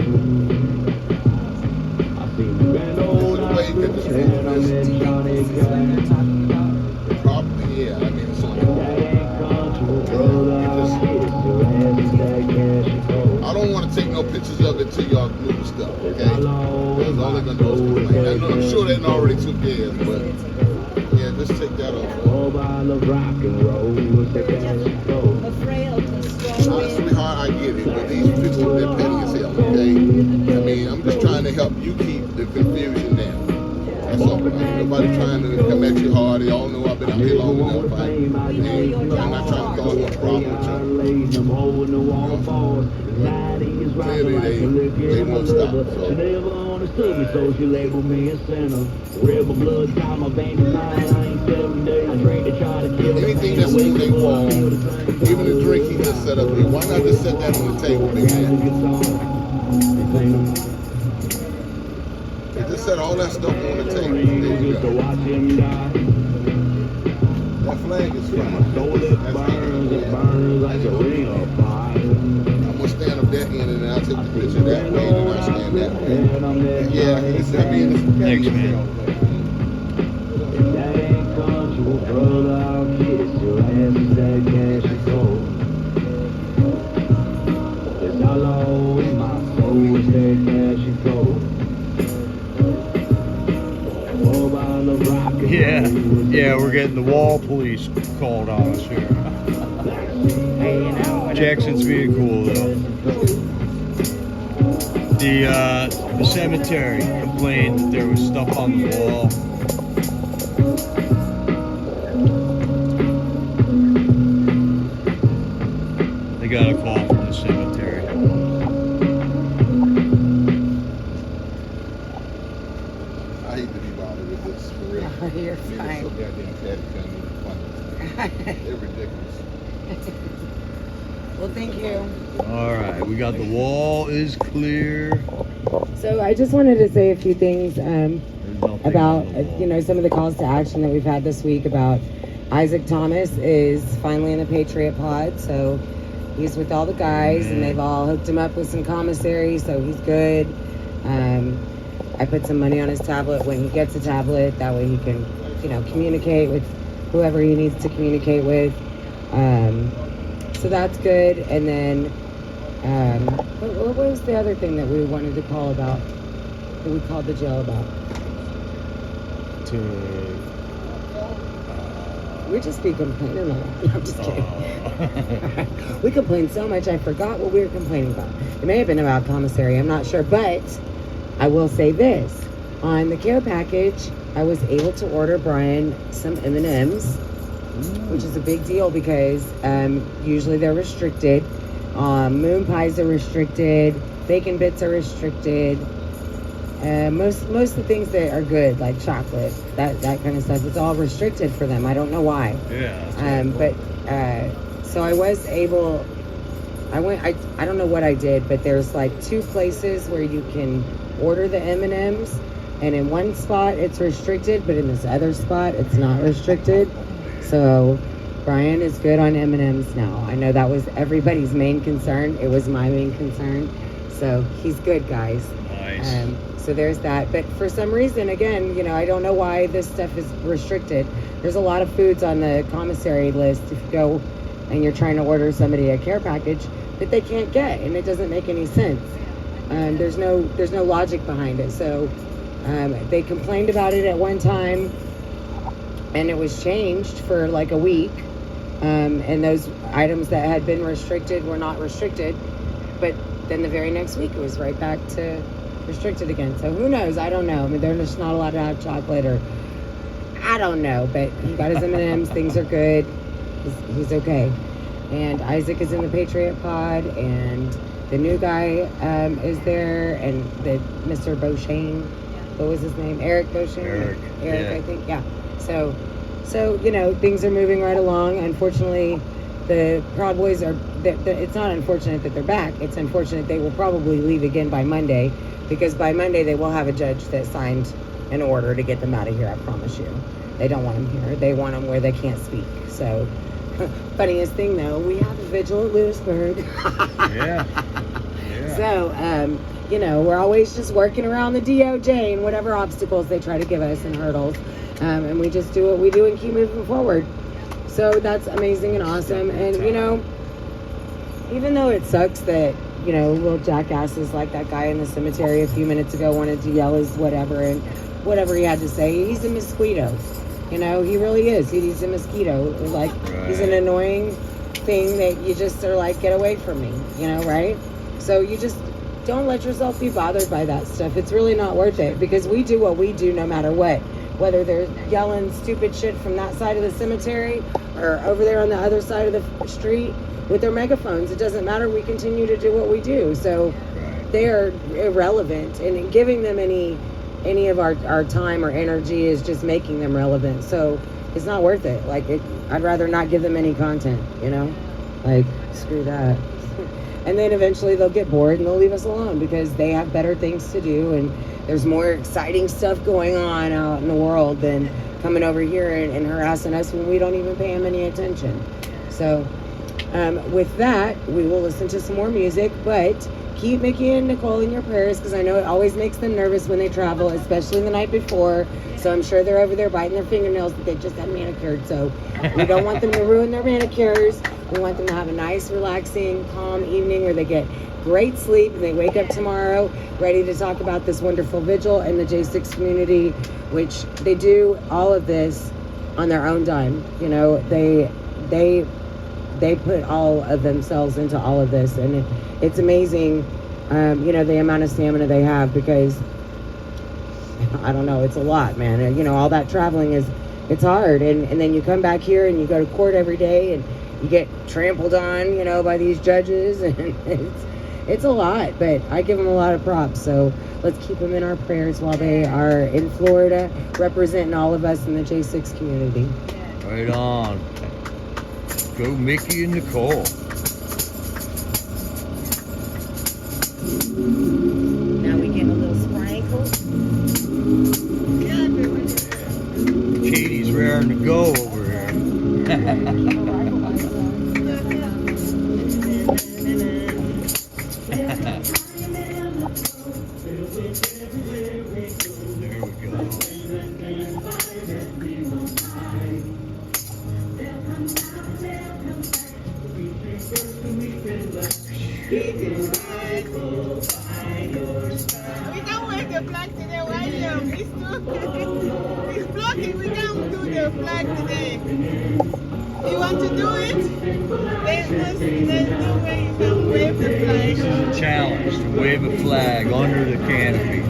I see him bend over and I'm in Johnny Cash. Probably, yeah. I mean, it's on. I don't want to take no pictures of it till y'all move stuff, okay? Because all they're gonna do is complain. I'm sure they already took theirs, but yeah, just take that off. Sweetheart, I get it, but these people, they're petty as hell, okay? I mean, I'm just trying to help you keep the confusion down. That's all. Nobody trying to come at you hard. They all know I've been out here long enough. I'm not trying to cause no problem with you. Clearly, they won't stop. So she labeled me a sinner. Rebel blood, time my veins is mine. I ain't 7 days. I drink to try to kill anything that's on their wall. Even the drink he just set up here. Why not just set that on the table, big man? They just set all that stuff on the table. There you go. That flag is fine. It burns like a ring of fire. I'm gonna stand up that end and I'll take the picture that way and I'll stand that way. Yeah, it's, I mean, it's thanks, man. If that ain't comfortable, brother, I'll kiss your ass as that cash is cold. It's hollow in my soul as that cash is cold. Yeah, we're getting the wall police called on us here. Jackson's being cool though. The cemetery complained that there was stuff on the wall. They got a call from the cemetery. I hate to be bothered with this, for real. Oh, you're I mean, fine. it's so goddamn petty, it's not even funny. They're ridiculous. Well, thank you. All right, we got the wall is clear. So I just wanted to say a few things There's nothing about, on the wall. you know, some of the calls to action that we've had this week about Isaac Thomas is finally in the Patriot pod. So he's with all the guys and they've all hooked him up with some commissary. So he's good. I put some money on his tablet when he gets a tablet. That way he can, you know, communicate with whoever he needs to communicate with. So that's good. And then, what was the other thing that we wanted to call about? That we called the jail about? We just be complaining a lot. No, I'm just kidding. We complained so much I forgot what we were complaining about. It may have been about commissary, I'm not sure, but I will say this. On the care package, I was able to order Brian some M&Ms, which is a big deal because usually they're restricted. Moon pies are restricted. Bacon bits are restricted. Most of the things that are good, like chocolate, that kind of stuff, it's all restricted for them. I don't know why. Yeah. So I was able. I don't know what I did, but there's like 2 places where you can order the M&Ms, and in one spot it's restricted, but in this other spot it's not restricted. So Brian is good on M&Ms now. I know that was everybody's main concern. It was my main concern. So he's good, guys. Nice. So there's that. But for some reason, again, you know, I don't know why this stuff is restricted. There's a lot of foods on the commissary list if you go and you're trying to order somebody a care package that they can't get, and it doesn't make any sense. There's no logic behind it. So they complained about it at one time, and it was changed for like a week. And those items that had been restricted were not restricted. But then the very next week, it was right back to restricted again. So who knows? I don't know. I mean, they're just not allowed to have chocolate, or I don't know. But he got his M&Ms. Things are good. He's okay. And Isaac is in the Patriot pod, and the new guy is there, and the Mr. Beauchesne. What was his name? Eric Beauchesne? Eric, yeah. I think, yeah. So, you know, things are moving right along. Unfortunately, the Proud Boys are, it's not unfortunate that they're back. It's unfortunate they will probably leave again by Monday, because by Monday they will have a judge that signed an order to get them out of here, I promise you. They don't want them here. They want them where they can't speak. So, funniest thing though, we have a vigil at Lewisburg. Yeah. So, you know, we're always just working around the DOJ and whatever obstacles they try to give us and hurdles. And we just do what we do and keep moving forward. So that's amazing and awesome. And, you know, even though it sucks that, you know, little jackasses like that guy in the cemetery a few minutes ago wanted to yell his whatever and whatever he had to say, he's a mosquito. You know, he really is. He's a mosquito. Like, he's an annoying thing that you just are like, get away from me, you know, right? So you just don't let yourself be bothered by that stuff. It's really not worth it, because we do what we do no matter what. Whether they're yelling stupid shit from that side of the cemetery or over there on the other side of the street with their megaphones, it doesn't matter. We continue to do what we do. So they are irrelevant, and giving them any of our time or energy is just making them relevant. So it's not worth it. Like, I'd rather not give them any content, you know? Like, screw that. And then eventually they'll get bored and they'll leave us alone, because they have better things to do, and there's more exciting stuff going on out in the world than coming over here and harassing us when we don't even pay them any attention. So with that, we will listen to some more music, but keep Mickey and Nicole in your prayers, because I know it always makes them nervous when they travel, especially the night before. So I'm sure they're over there biting their fingernails that they just had manicured. So we don't want them to ruin their manicures. We want them to have a nice, relaxing, calm evening where they get great sleep and they wake up tomorrow ready to talk about this wonderful vigil and the J6 community, which they do all of this on their own dime. You know, they they put all of themselves into all of this, and it's amazing, you know, the amount of stamina they have, because I don't know, it's a lot, man. And, you know, all that traveling it's hard, and then you come back here and you go to court every day and you get trampled on, you know, by these judges, and it's a lot, but I give them a lot of props. So let's keep them in our prayers while they are in Florida representing all of us in the J6 community. Right on. Go Mickey and Nicole. Now we get a little sprinkle. Katie's raring to go over here. There we go. We don't wear the flag today, William. It's blocking. We can't do the flag today. You want to do it? Let's do where you can wave the flag. This is a challenge to wave a flag under the canopy.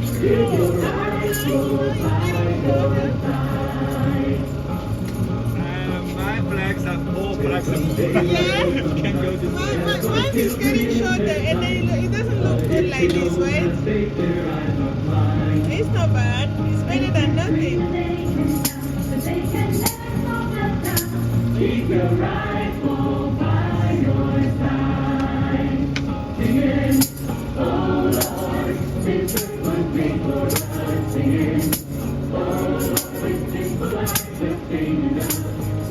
My flags have more flags than Mine is getting shorter and then it doesn't look good like this, right? It's not bad. It's better than nothing. Keep your rifle by your side. Singing, oh Lord, this is what people are singing. Oh Lord, we sing for life, we sing enough.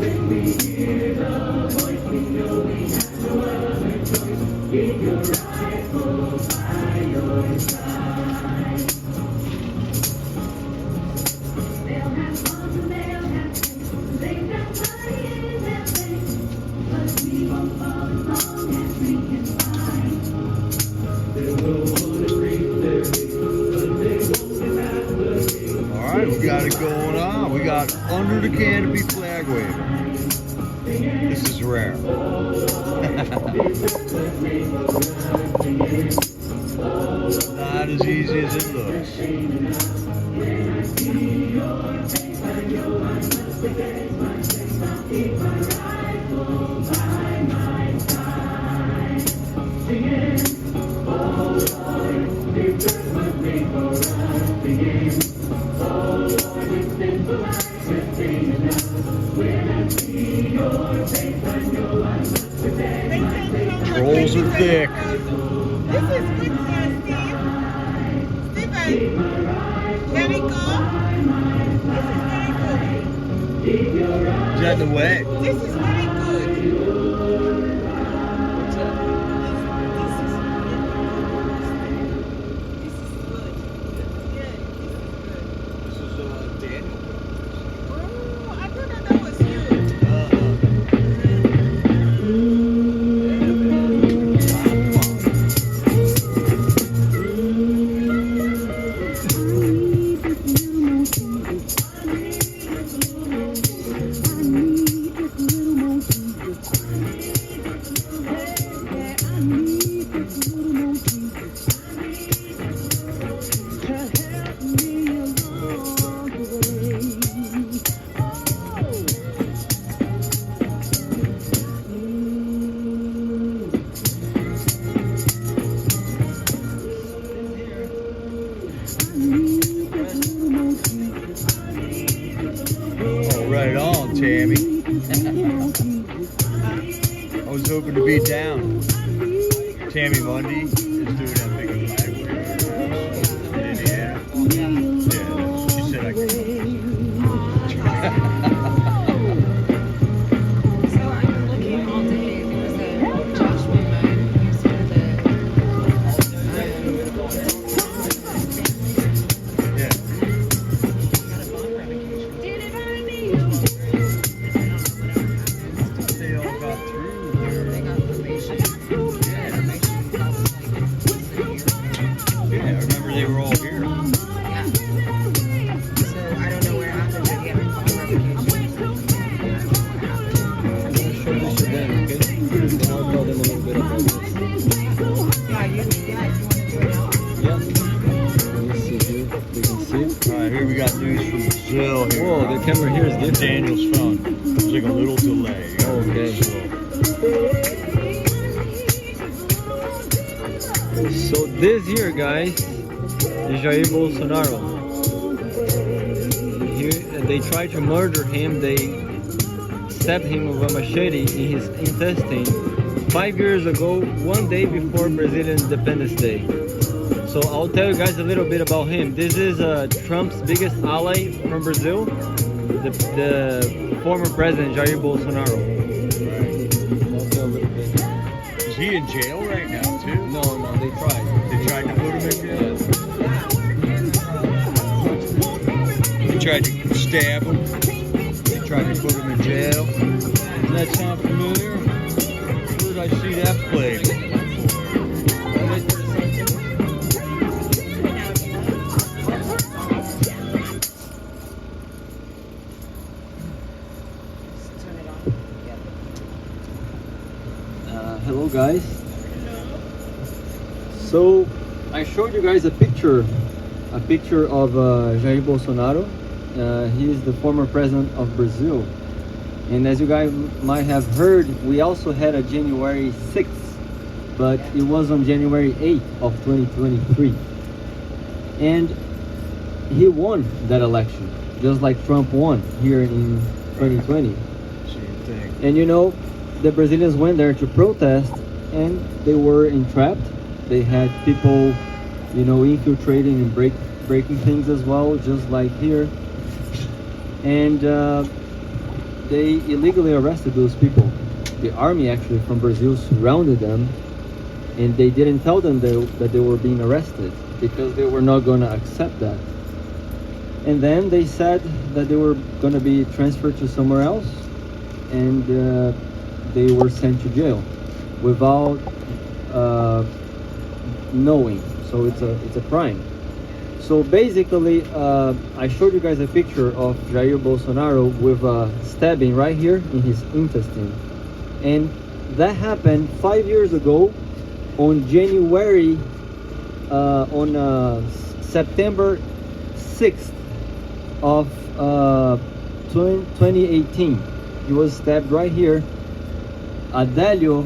When we hear the voice, we know we have no other choice. Keep your rifle by your side. They'll have fun and they'll have faith. They've got money in their face. But we won't fall as long as we can find. They'll go on and reach their peak, but they won't get out the gate. All right, we got it going on. We got under the canopy flag waving. This is rare. Not as easy as it looks. Trolls are thick. This is good, Steve. Stephen, very good. This is very good. Is that the way? This is very good. This is Daniel. Oh, I thought that was you. Right on, Tammy. I was hoping to be down. Tammy Mundy is doing that big flag wave. Yeah. She said I could. So I've been looking all day. There was a Joshua mode. He's one of the They all got through there. they got probation. Yeah, probation. That was like Yeah. Let me see here. You can see. All right, here we got news from Brazil. Here. Whoa, the camera here is On different. Daniel's phone. There's like a little delay. Okay. So this here, guys, is Jair Bolsonaro. Here, they tried to murder him. They stabbed him with a machete in his intestine 5 years ago, one day before Brazilian Independence Day. So I'll tell you guys a little bit about him. This is Trump's biggest ally from Brazil, the former president Jair Bolsonaro. I'll tell a little bit. Is he in jail right now too? No, they tried. They tried to put him in jail. They tried to stab him. They tried to put him in jail. Does that sound familiar? Where did I see that play? Hello guys. So I showed you guys a picture of Jair Bolsonaro. He is the former president of Brazil, and as you guys might have heard, we also had a January 6th, but it was on January 8th of 2023, and he won that election just like Trump won here in 2020. Same thing. And you know, the Brazilians went there to protest, and they were entrapped. They had people, you know, infiltrating and breaking things as well, just like here. And they illegally arrested those people. The army actually from Brazil surrounded them, and they didn't tell them that they were being arrested because they were not going to accept that. And then they said that they were going to be transferred to somewhere else, and they were sent to jail without knowing. So it's a crime. So basically, I showed you guys a picture of Jair Bolsonaro with a stabbing right here in his intestine, and that happened 5 years ago on September 6th of 2018. He was stabbed right here. Adélio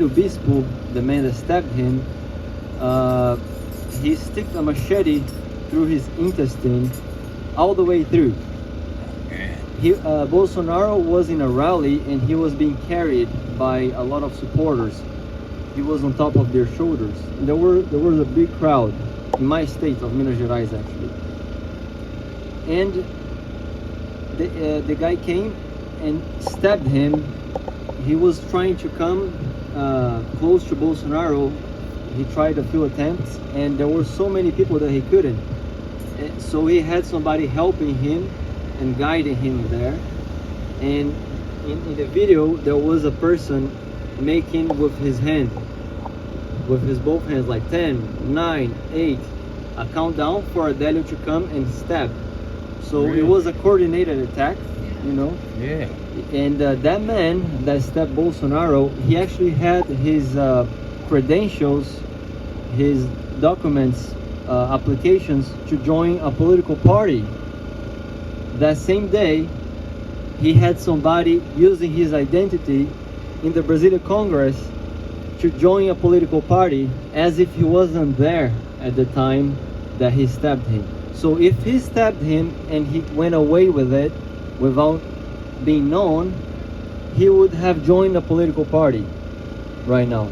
Bispo, the man that stabbed him, he sticked a machete through his intestine all the way through. Bolsonaro was in a rally and he was being carried by a lot of supporters. He was on top of their shoulders. And there was a big crowd in my state of Minas Gerais actually. And the guy came and stabbed him. He was trying to come close to Bolsonaro. He tried a few attempts, and there were so many people that he couldn't. So he had somebody helping him and guiding him there. And in the video, there was a person making with his hand, with his both hands, like 10, 9, 8, a countdown for Adélio to come and stab. So Really? it was a coordinated attack, you know. Yeah. And that man that stabbed Bolsonaro, he actually had his credentials, his documents, applications to join a political party. That same day, he had somebody using his identity in the Brazilian Congress to join a political party as if he wasn't there at the time that he stabbed him. So if he stabbed him and he went away with it without being known, he would have joined a political party right now.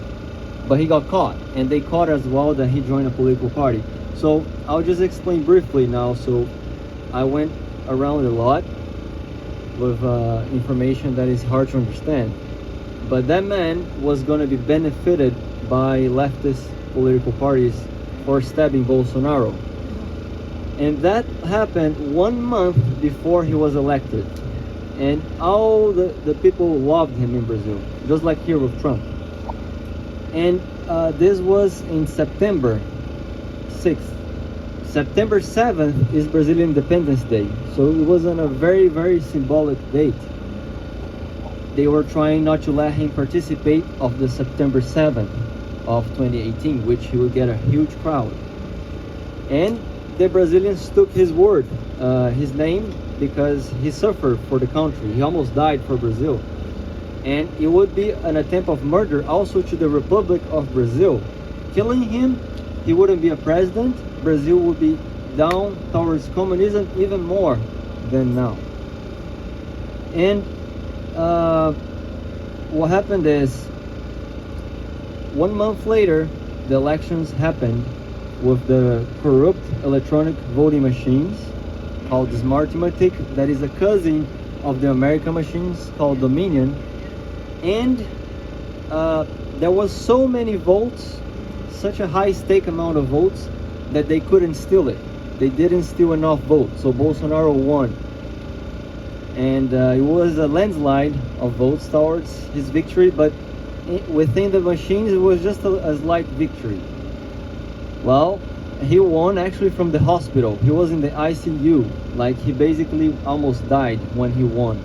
But he got caught, and they caught as well that he joined a political party. So I'll just explain briefly now. So I went around a lot with information that is hard to understand. But that man was going to be benefited by leftist political parties for stabbing Bolsonaro. And that happened 1 month before he was elected. And all the people loved him in Brazil, just like here with Trump. And this was in September 6th. September 7th is Brazilian Independence Day. So it was on a very, very symbolic date. They were trying not to let him participate of the September 7th. of 2018, which he would get a huge crowd. And the Brazilians took his word, his name, because he suffered for the country. He almost died for Brazil. And it would be an attempt of murder also to the Republic of Brazil. Killing him, he wouldn't be a president. Brazil would be down towards communism even more than now. And what happened is, 1 month later, the elections happened with the corrupt electronic voting machines called Smartmatic, that is a cousin of the American machines called Dominion. And there was so many votes, such a high stake amount of votes, that they couldn't steal it. They didn't steal enough votes, so Bolsonaro won. And it was a landslide of votes towards his victory, but within the machines it was just a slight victory. Well, he won actually from the hospital. He was in the ICU, like he basically almost died when he won,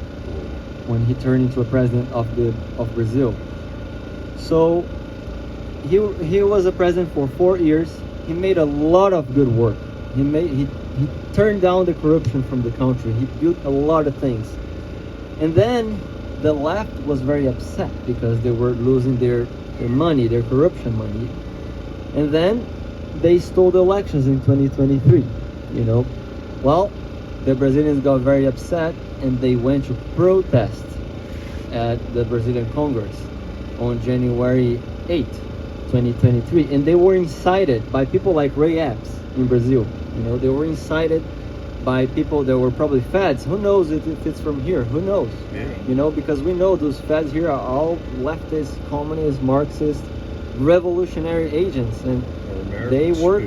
when he turned into a president of Brazil. So he was a president for 4 years. He made a lot of good work. He turned down the corruption from the country. He built a lot of things. And then the left was very upset because they were losing their money, their corruption money. And then they stole the elections in 2023, you know. Well, the Brazilians got very upset and they went to protest at the Brazilian Congress on January 8th, 2023. And they were incited by people like Ray Epps in Brazil. You know, they were incited by people that were probably feds. Who knows if it's from here? Who knows? Yeah. You know, because we know those feds here are all leftist, communist, Marxist, revolutionary agents, and they work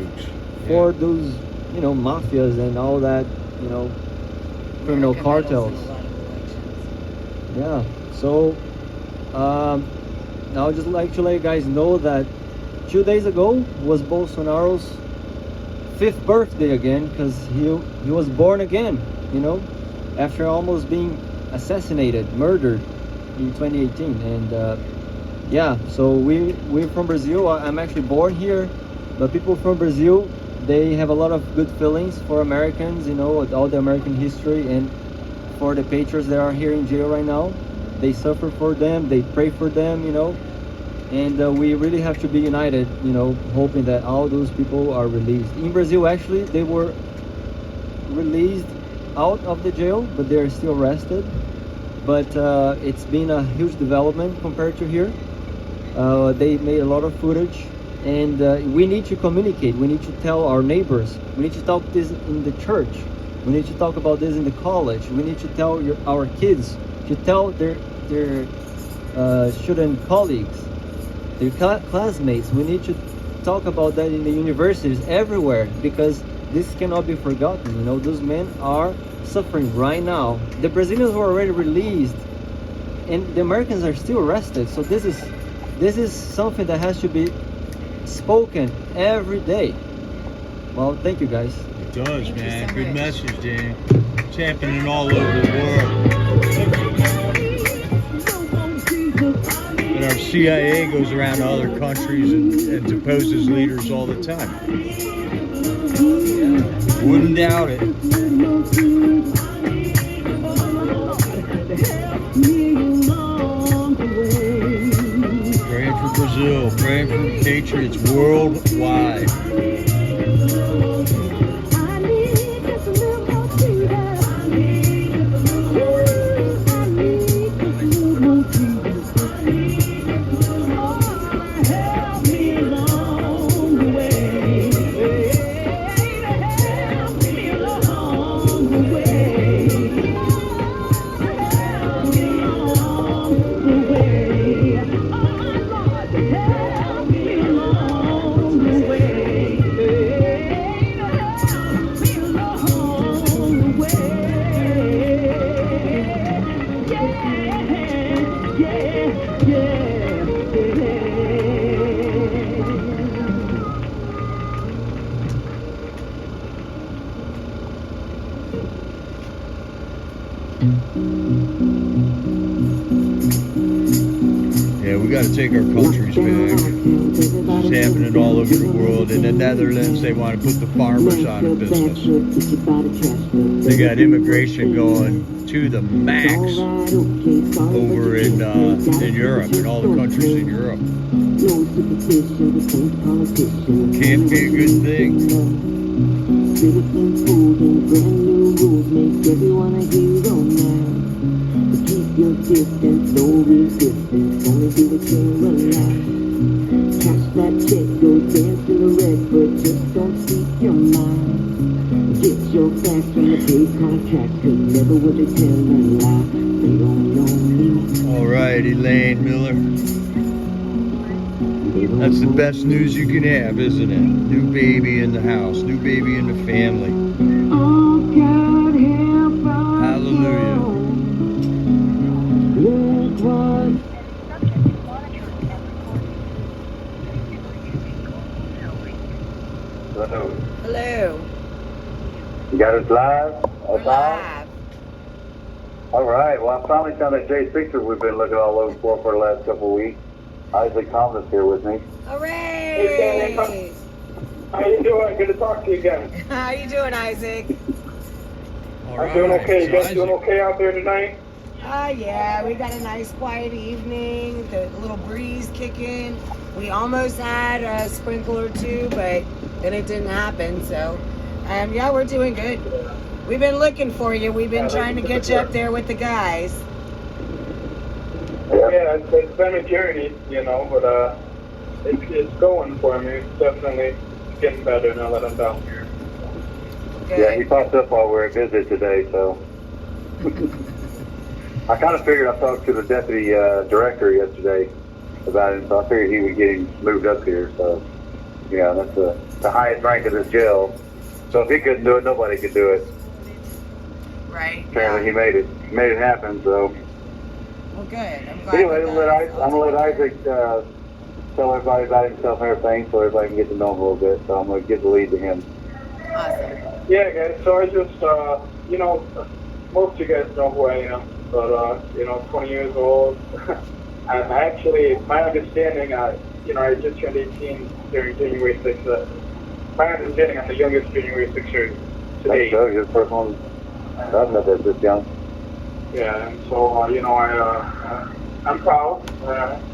for those, you know, mafias and all that, you know, criminal cartels. Yeah. So I would just like to let you guys know that 2 days ago was Bolsonaro's 5th birthday again, because he was born again, you know, after almost being assassinated, murdered in 2018. And yeah, so we're from Brazil. I'm actually born here, but people from Brazil, they have a lot of good feelings for Americans, you know, with all the American history, and for the patriots that are here in jail right now. They suffer for them, they pray for them, you know, and we really have to be united, you know, hoping that all those people are released. In Brazil, actually, they were released out of the jail, but they're still arrested. But it's been a huge development compared to here. They made a lot of footage, and we need to communicate. We need to tell our neighbors. We need to talk this in the church. We need to talk about this in the college. We need to tell our kids, to tell their student colleagues, their classmates. We need to talk about that in the universities everywhere, because this cannot be forgotten. You know, those men are suffering right now. The Brazilians were already released, and the Americans are still arrested. So this is something that has to be spoken every day. Well, thank you guys. It does, man. Good message, Dan. It's happening all over the world. And our CIA goes around to other countries and deposes leaders all the time. Wouldn't doubt it. Praying for Brazil, praying for patriots worldwide. We got to take our countries back. It's happening all over the world. In the Netherlands, they want to put the farmers out of business. They got immigration going to the max over in Europe, in all the countries in Europe. Can't be a good thing. Citizens holding brand new rules make everyone a hero now. But keep your distance, no resistance, only do what you're allowed. Cash that check, go dance in the red, but just don't speak your mind. Get your facts from the paid contract, cause never would they tell a lie. They don't know me. All right, Elaine Miller. That's the best news you can have, isn't it? New baby in the house, new baby in the family. Hallelujah. Hello. Hello. You got us live? We're live. All right. Well, I finally found that Jay's picture we've been looking all over for the last couple of weeks. Isaac Thomas here with me. Hooray! How you doing? Good to talk to you again. How you doing, Isaac? I'm doing okay. You guys doing okay out there tonight? Yeah, we got a nice quiet evening. The little breeze kicking. We almost had a sprinkle or two, but then it didn't happen. So, yeah, we're doing good. We've been looking for you. We've been trying to get you up there with the guys. Yeah, it's been a journey, you know, but it's going for me. It's definitely getting better now that I'm down here. Good. Yeah, he popped up while we were at visit today, so. I kind of figured, I talked to the deputy director yesterday about him, so I figured he would get him moved up here. So, yeah, that's the highest rank of this jail. So if he couldn't do it, nobody could do it. Right. Apparently he made it happen, so. Well, good. I'm glad. Anyway, I'm gonna let Isaac tell everybody about himself and everything, so everybody can get to know him a little bit. So I'm gonna give the lead to him. Awesome. Yeah, guys. So I just, you know, most of you guys know who I am, but you know, 20 years old. I'm actually, my understanding, you know, I just turned 18 during January 6th. My understanding, I'm the youngest January 6er today. So you're the first one I've met that's this young. Yeah, and so, you know, I'm proud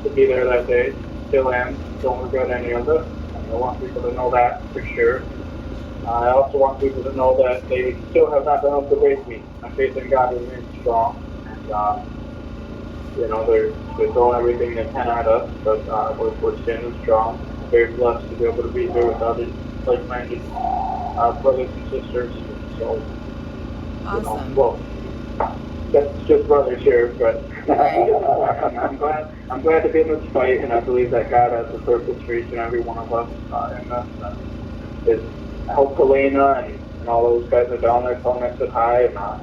to be there that day. Still am. Don't regret any of it. I want people to know that for sure. I also want people to know that they still have not been able to break me. My faith in God remains strong. And, you know, they're throwing everything they can at us, but we're standing strong. I'm very blessed to be able to be here with other like-minded brothers and sisters. So, Awesome. You know, well, that's just brothers here, but I'm glad to be in this fight, and I believe that God has a purpose for each and every one of us in this. I hope Helena and all those guys are down there telling us hi, and I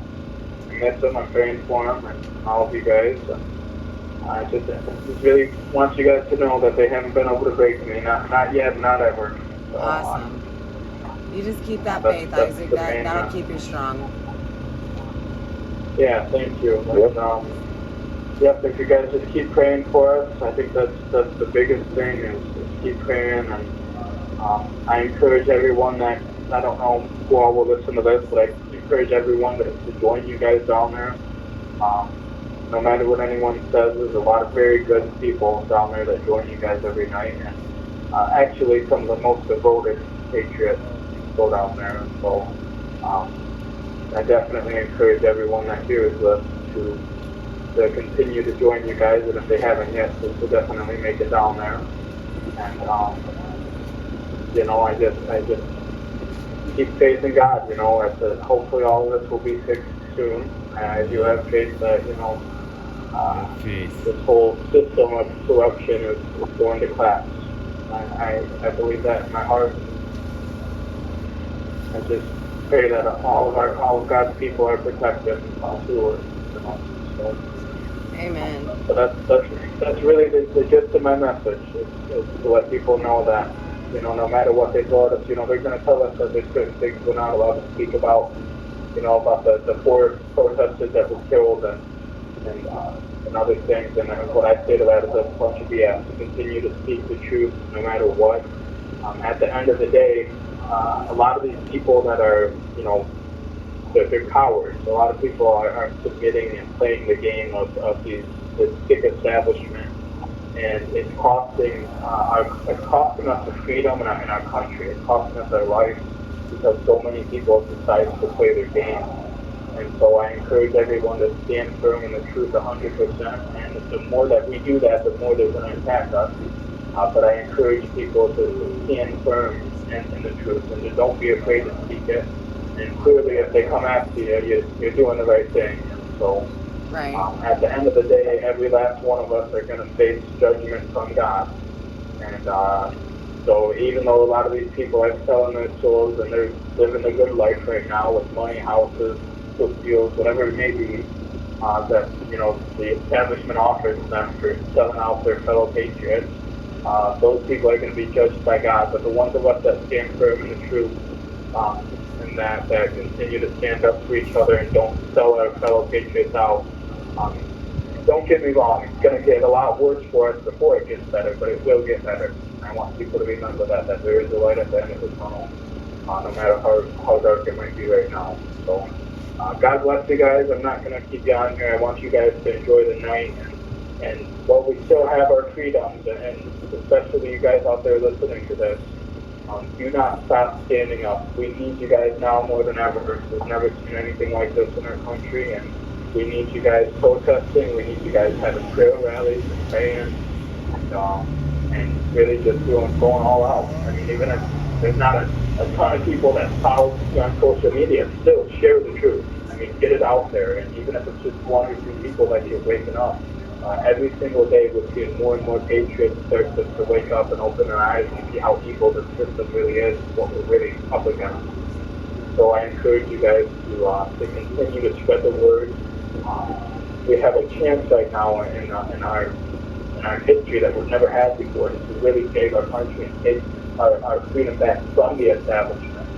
miss them. I'm praying for them and all of you guys. And I just really want you guys to know that they haven't been able to break me, not yet, not ever. So, awesome. You just keep that faith, Isaac. That'll keep you strong. Yeah, thank you. Yep, if you guys just keep praying for us, I think that's the biggest thing is keep praying. And I encourage everyone that, I don't know who all will listen to this, but I encourage everyone to join you guys down there. No matter what anyone says, there's a lot of very good people down there that join you guys every night. And actually, some of the most devoted patriots go down there. And so I definitely encourage everyone that hears this to continue to join you guys, and if they haven't yet, to definitely make it down there. And you know, I just keep faith in God. You know, hopefully all of this will be fixed soon. I do have faith that, you know, this whole system of corruption is going to collapse. I believe that in my heart. I just pray that all of God's people are protected through it. You know, so. Amen. So that's really the gist of my message, is to let people know that, you know, no matter what they throw at us, you know, they're going to tell us that there's certain things we're not allowed to speak about, you know, about the four protesters that were killed, and and other things. And what I say to that is that's a bunch of BS. Continue to speak the truth no matter what. At the end of the day, a lot of these people that are, they're cowards. A lot of people are submitting and playing the game of this sick establishment, and it's costing us the freedom in our country. It's costing us our life because so many people have decided to play their game. And so I encourage everyone to stand firm in the truth 100%. And the more that we do that, the more they're going to attack us. But I encourage people to stand firm in the truth and to don't be afraid to speak it. And clearly, if they come after you, you're doing the right thing. And so, Right. At the end of the day, every last one of us are going to face judgment from God. And so even though a lot of these people are selling their souls and they're living a good life right now with money, houses, good deals, whatever it may be, that, the establishment offers them for selling out their fellow patriots, those people are going to be judged by God. But the ones of us that stand firm in the truth, and that continue to stand up for each other and don't sell our fellow patriots out, don't get me wrong, it's going to get a lot worse for us before it gets better, but it will get better. I want people to remember that there is a light at the end of the tunnel, no matter how dark it might be right now. So, God bless you guys. I'm not going to keep you on here. I want you guys to enjoy the night. And while we still have our freedoms, and especially you guys out there listening to this, do not stop standing up. We need you guys now more than ever. We've never seen anything like this in our country, and we need you guys protesting. We need you guys having prayer rallies and praying, and really just going all out. I mean, even if there's not a ton of people that follow you on social media, still share the truth. I mean, get it out there, and even if it's just one or two people that you're waking up, every single day we're seeing more and more patriots start to wake up and open their eyes and see how evil the system really is, what we're really up against. So I encourage you guys to continue to spread the word. We have a chance right now in our history that we've never had before to really save our country and take our freedom back from the establishment.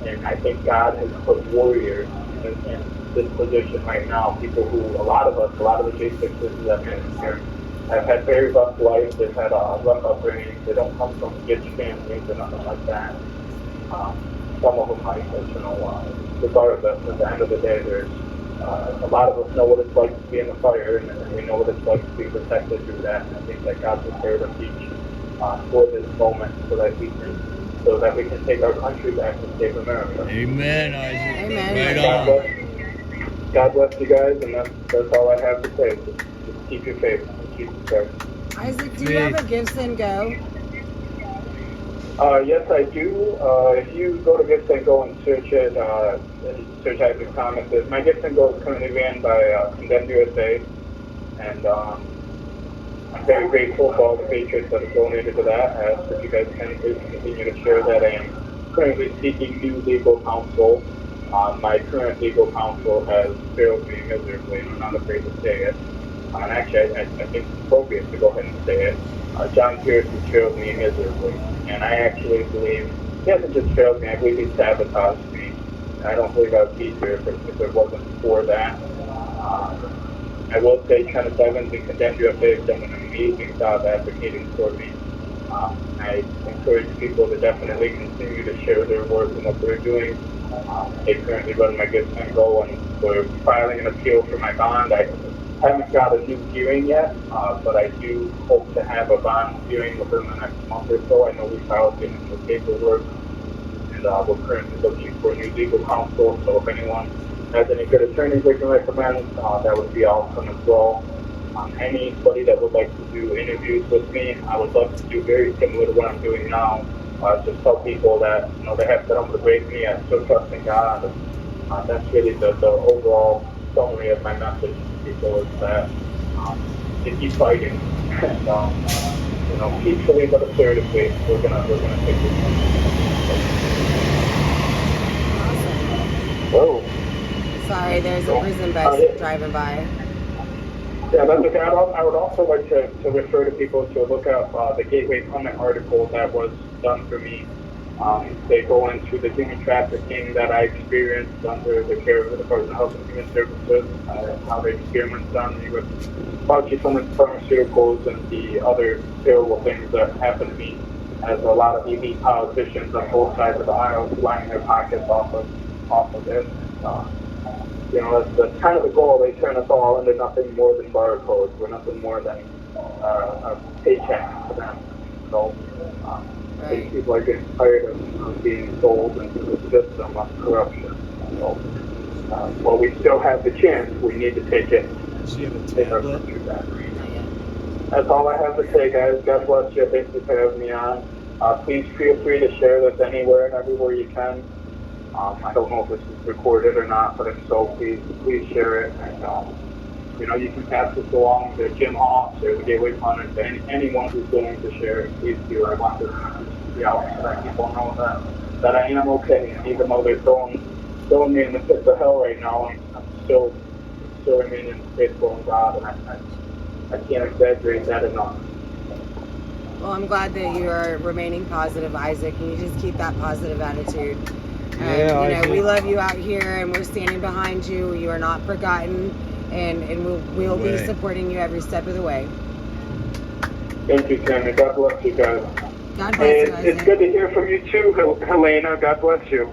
And I think God has put warriors in this position right now. People who, a lot of the J6s that have been here, have had very rough lives. They've had a rough upbringing. They don't come from rich families or nothing like that. Some of them might, but regardless, at the end of the day, there's a lot of us know what it's like to be in the fire, and we know what it's like to be protected through that. And I think that God prepared us each for this moment so that we can take our country back and save America. Amen, Isaac. Amen. Right on. God bless you guys, and that's all I have to say. Just keep your faith and keep the faith. Isaac, do you have a Give, Send, Go? Yes, I do. If you go to Give, Send, Go and search it, search Isaac Thomas. My Give, Send, Go is currently ran by Condemned USA, and I'm very grateful for all the patriots that have donated to that. I ask if you guys can please continue to share that. I am currently seeking new legal counsel. My current legal counsel has failed me miserably, and I'm not afraid to say it. And actually, I think it's appropriate to go ahead and say it. John Pierce has failed me miserably, and I actually believe he hasn't just failed me. I believe he sabotaged me. I don't believe I would be here if it wasn't for that. I will say Kenneth Evans and Condemned USA have done an amazing job advocating for me. I encourage people to definitely continue to share their work and what they're doing. They currently run my Give, Send, Go, and we're filing an appeal for my bond. I haven't got a new hearing yet, but I do hope to have a bond hearing within the next month or so. I know we filed the initial paperwork, and we're currently looking for new legal counsel. So if anyone has any good attorneys they can recommend, that would be awesome as well. Anybody that would like to do interviews with me, I would love to do very similar to what I'm doing now. Just tell people that they have to come to break me. I still trust in God. That's really the overall summary of my message to people is that to keep fighting and peacefully but assertively, we're gonna take this one. Whoa. Sorry, there's a prison bus driving by. Yeah, that's okay. I would also like to refer to people to look up the Gateway Pundit article that was done for me They go into the human trafficking that I experienced under the care of the Department of Health and Human Services, how they experiments on me with pharmaceuticals and the other terrible things that happen to me, as a lot of elite politicians on both sides of the aisle lining their pockets off of it. That's kind of the goal. They turn us all into nothing more than barcodes. We're nothing more than a paycheck to them. So Right. people are getting tired of being sold into the system of corruption. So, while we still have the chance, we need to take it. Does you have a tablet? That's all I have to say, guys. God bless you. Thank you for having me on. Please feel free to share this anywhere and everywhere you can. I don't know if this is recorded or not, but if so, please share it. And, you can pass this along to Jim Hawks or the Gateway Hunters, to anyone who's willing to share it. Please do. I want this to be out so that people know that I am okay. And even though they're throwing me in the pits of hell right now, I'm still remaining faithful in God, and I can't exaggerate that enough. Well, I'm glad that you are remaining positive, Isaac, and you just keep that positive attitude. We love you out here, and we're standing behind you. You are not forgotten, and we'll be supporting you every step of the way. Thank you, Tammy. God bless you guys. God bless you, Isaac. It's good to hear from you too, Helena. God bless you.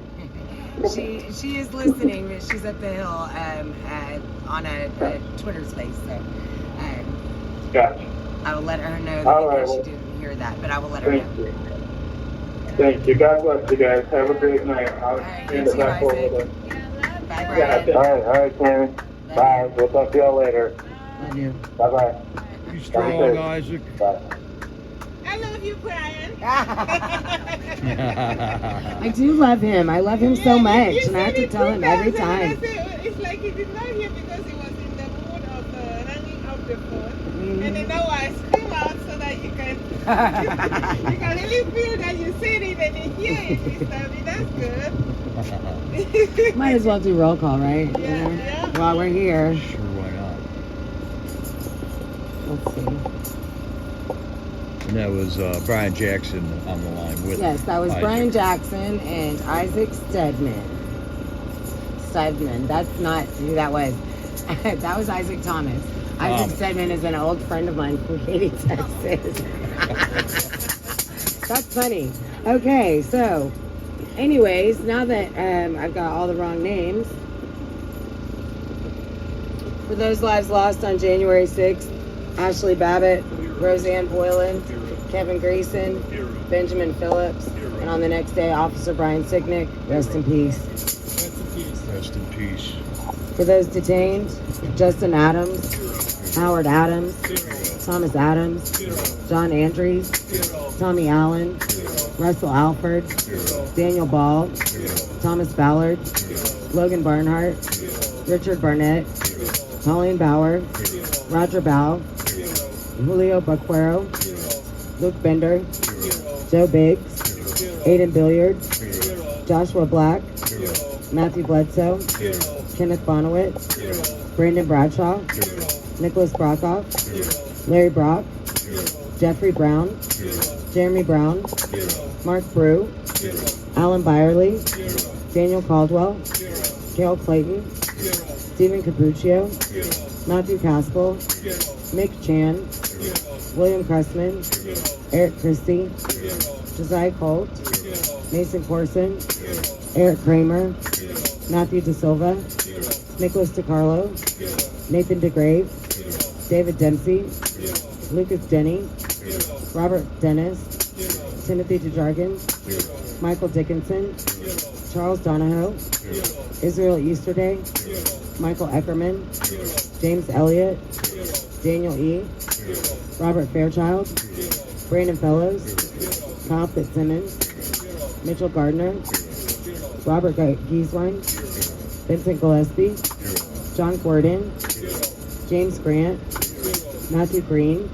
She is listening, but she's at the hill on a Twitter space. So gotcha. I will let her know that she didn't hear that, but I will let her know. Thank you. God bless you guys. Have a great night. I'll hand it back over there. Bye, Brian. All right, Tammy. Bye. We'll talk to y'all later. Love you. Bye-bye. You strong, Isaac. Bye. I love you, Brian. I do love him. I love him so much, and I have to tell him every time. It's like he did not hear because he was in the mood of hanging up the phone. And then now I scream out so that you can you can really feel that you said it and you hear it, Mr. B. That's good. Might as well do roll call, right? Yeah. While we're here. Sure, why not? Let's see. And that was Brian Jackson on the line with Yes, that was Isaac. Brian Jackson and Isaac Stedman. That's not who that was. That was Isaac Thomas. Isaac Stedman is an old friend of mine from Katy, Texas. That's funny. Okay, so anyways, now that I've got all the wrong names, for those lives lost on January 6th, Ashley Babbitt, Roseanne Boylan, Kevin Grayson, Benjamin Phillips, and on the next day, Officer Brian Sicknick. Rest in peace. Rest in peace. For those detained, Justin Adams, Howard Adams, Thomas Adams, John Andrews, Tommy Allen, Russell Alford, Daniel Ball, Thomas Ballard, Logan Barnhart, Richard Barnett, Colleen Bauer, Roger Bow, Julio Baquero, Luke Bender, Joe Biggs, Aiden Billiard, Joshua Black, Matthew Bledsoe, Kenneth Bonowitz, Brandon Bradshaw, Nicholas Brockoff, Larry Brock, Jeffrey Brown, Jeremy Brown, Mark Brew, Alan Byerly, Daniel Caldwell, Gail Clayton, Stephen Capuccio, Matthew Caspel, Mick Chan, William Cressman, Eric Christie, Josiah Colt, Mason Corson, Eric Kramer, Matthew De Silva, Nicholas DiCarlo, Nathan DeGrave, David Dempsey, Lucas Denny, Robert Dennis, Timothy DeJargan, Michael Dickinson, Charles Donahoe, Israel Easterday, Michael Eckerman, James Elliott, Daniel E., Robert Fairchild, Brandon Fellows, Kyle Fitzsimmons, Mitchell Gardner, Robert Gieswein, Vincent Gillespie, John Gordon, James Grant, Matthew Green,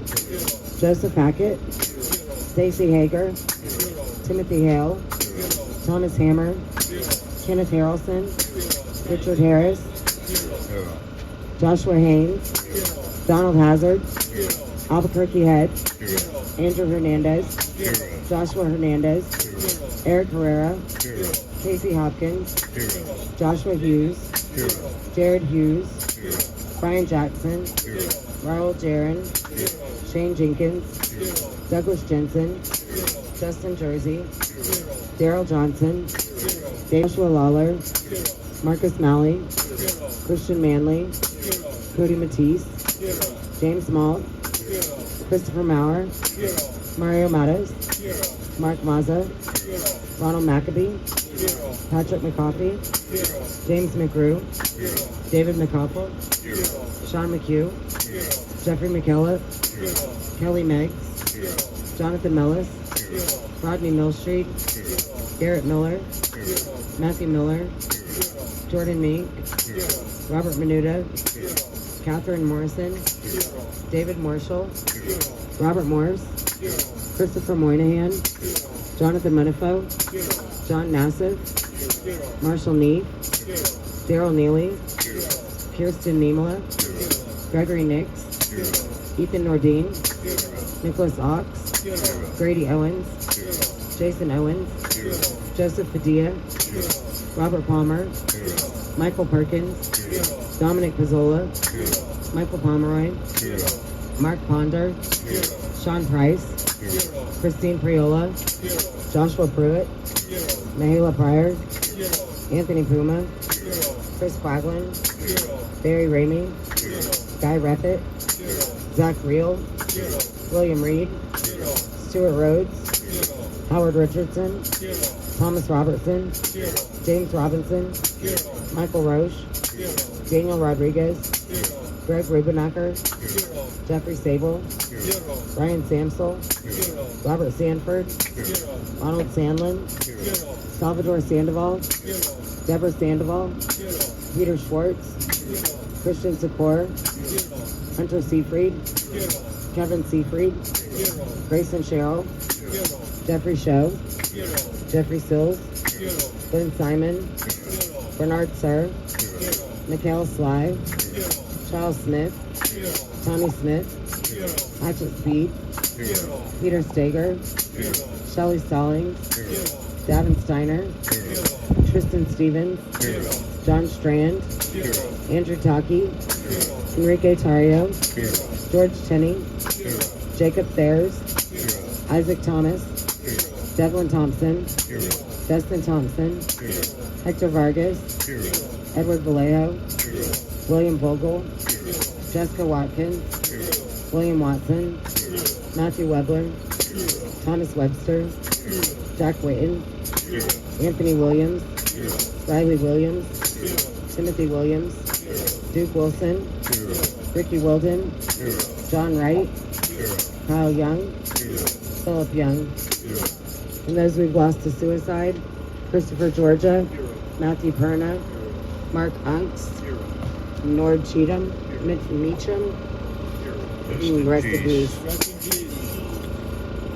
Joseph Hackett, Stacey Hager, Timothy Hale, Thomas Hammer, Kenneth Harrelson, Richard Harris, Joshua Haynes, Donald Hazard, Albuquerque Head, Andrew Hernandez, Joshua Hernandez, Eric Herrera, Casey Hopkins, Joshua Hughes, Jared Hughes, Brian Jackson, Raul Jaron, Shane Jenkins, Douglas Jensen, Justin Jersey, Daryl Johnson, Joshua Lawler, Marcus Malley, Christian Manley, Cody Matisse, James Malt, Christopher Maurer, Mario Matos, Mark Mazza, Ronald McAbee, Patrick McCoffey, James McGrew, David McCoffey, Sean McHugh, Jeffrey McKillop, Kelly Meggs, Jonathan Mellis, Rodney Millstreet, Garrett Miller, Matthew Miller, Jordan Meek, Robert Menuda, Catherine Morrison, David Marshall, Robert Morse, Christopher Moynihan, Jonathan Munifo, John Nassif, Marshall Neef, Daryl Neely, Kirsten Niemela, Gregory Nix, Ethan Nordine, Nicholas Ox, Grady Owens, Jason Owens, Joseph Padilla, Robert Palmer, Michael Perkins, Dominic Pizzola, Michael Pomeroy, Mark Ponder, Sean Price, Christine Priola, Joshua Pruitt, Mahela Pryor, Anthony Puma, Chris Quaglin, Barry Ramey, Guy Reffitt, Zach Reel, William Reed, Stuart Rhodes, Howard Richardson, Thomas Robertson, James Robinson, Michael Roche, Daniel Rodriguez, Greg Rubenacker, Jeffrey Sable, Ryan Samsel, Robert Sanford, Ronald Sandlin, Salvador Sandoval, Deborah Sandoval, Peter Schwartz, Christian Secor, Hunter Seafried, Kevin Seafried, Grayson Sherrill, Jeffrey Show, Jeffrey Sills, Ben Simon, Bernard Sir, Mikhail Sly, Charles Smith, Tommy Smith, Hatchet Speed, Peter Stager, Shelley Stallings, Davin Steiner, Tristan Stevens, John Strand, Andrew Taki, Enrique Tario, George Tenney, Jacob Thayers, Isaac Thomas, Devlin Thompson, Destin Thompson, Hector Vargas, Edward Vallejo, William Vogel, Jessica Watkins, William Watson, Matthew Webler, Thomas Webster, Jack Whitten, Anthony Williams, Riley Williams, Timothy Williams, Duke Wilson, Ricky Wilden, John Wright, Kyle Young, Philip Young. And those we've lost to suicide: Christopher Georgia, Matthew Perna, Mark Unks, Nord Cheatham, Mitch Meacham, and rest in peace.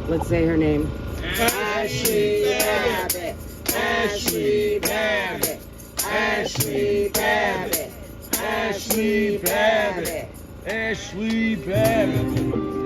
Let's say her name. Ashley Babbitt, Ashley Babbitt, Ashley Babbitt, Ashley Babbitt, Ashley Babbitt.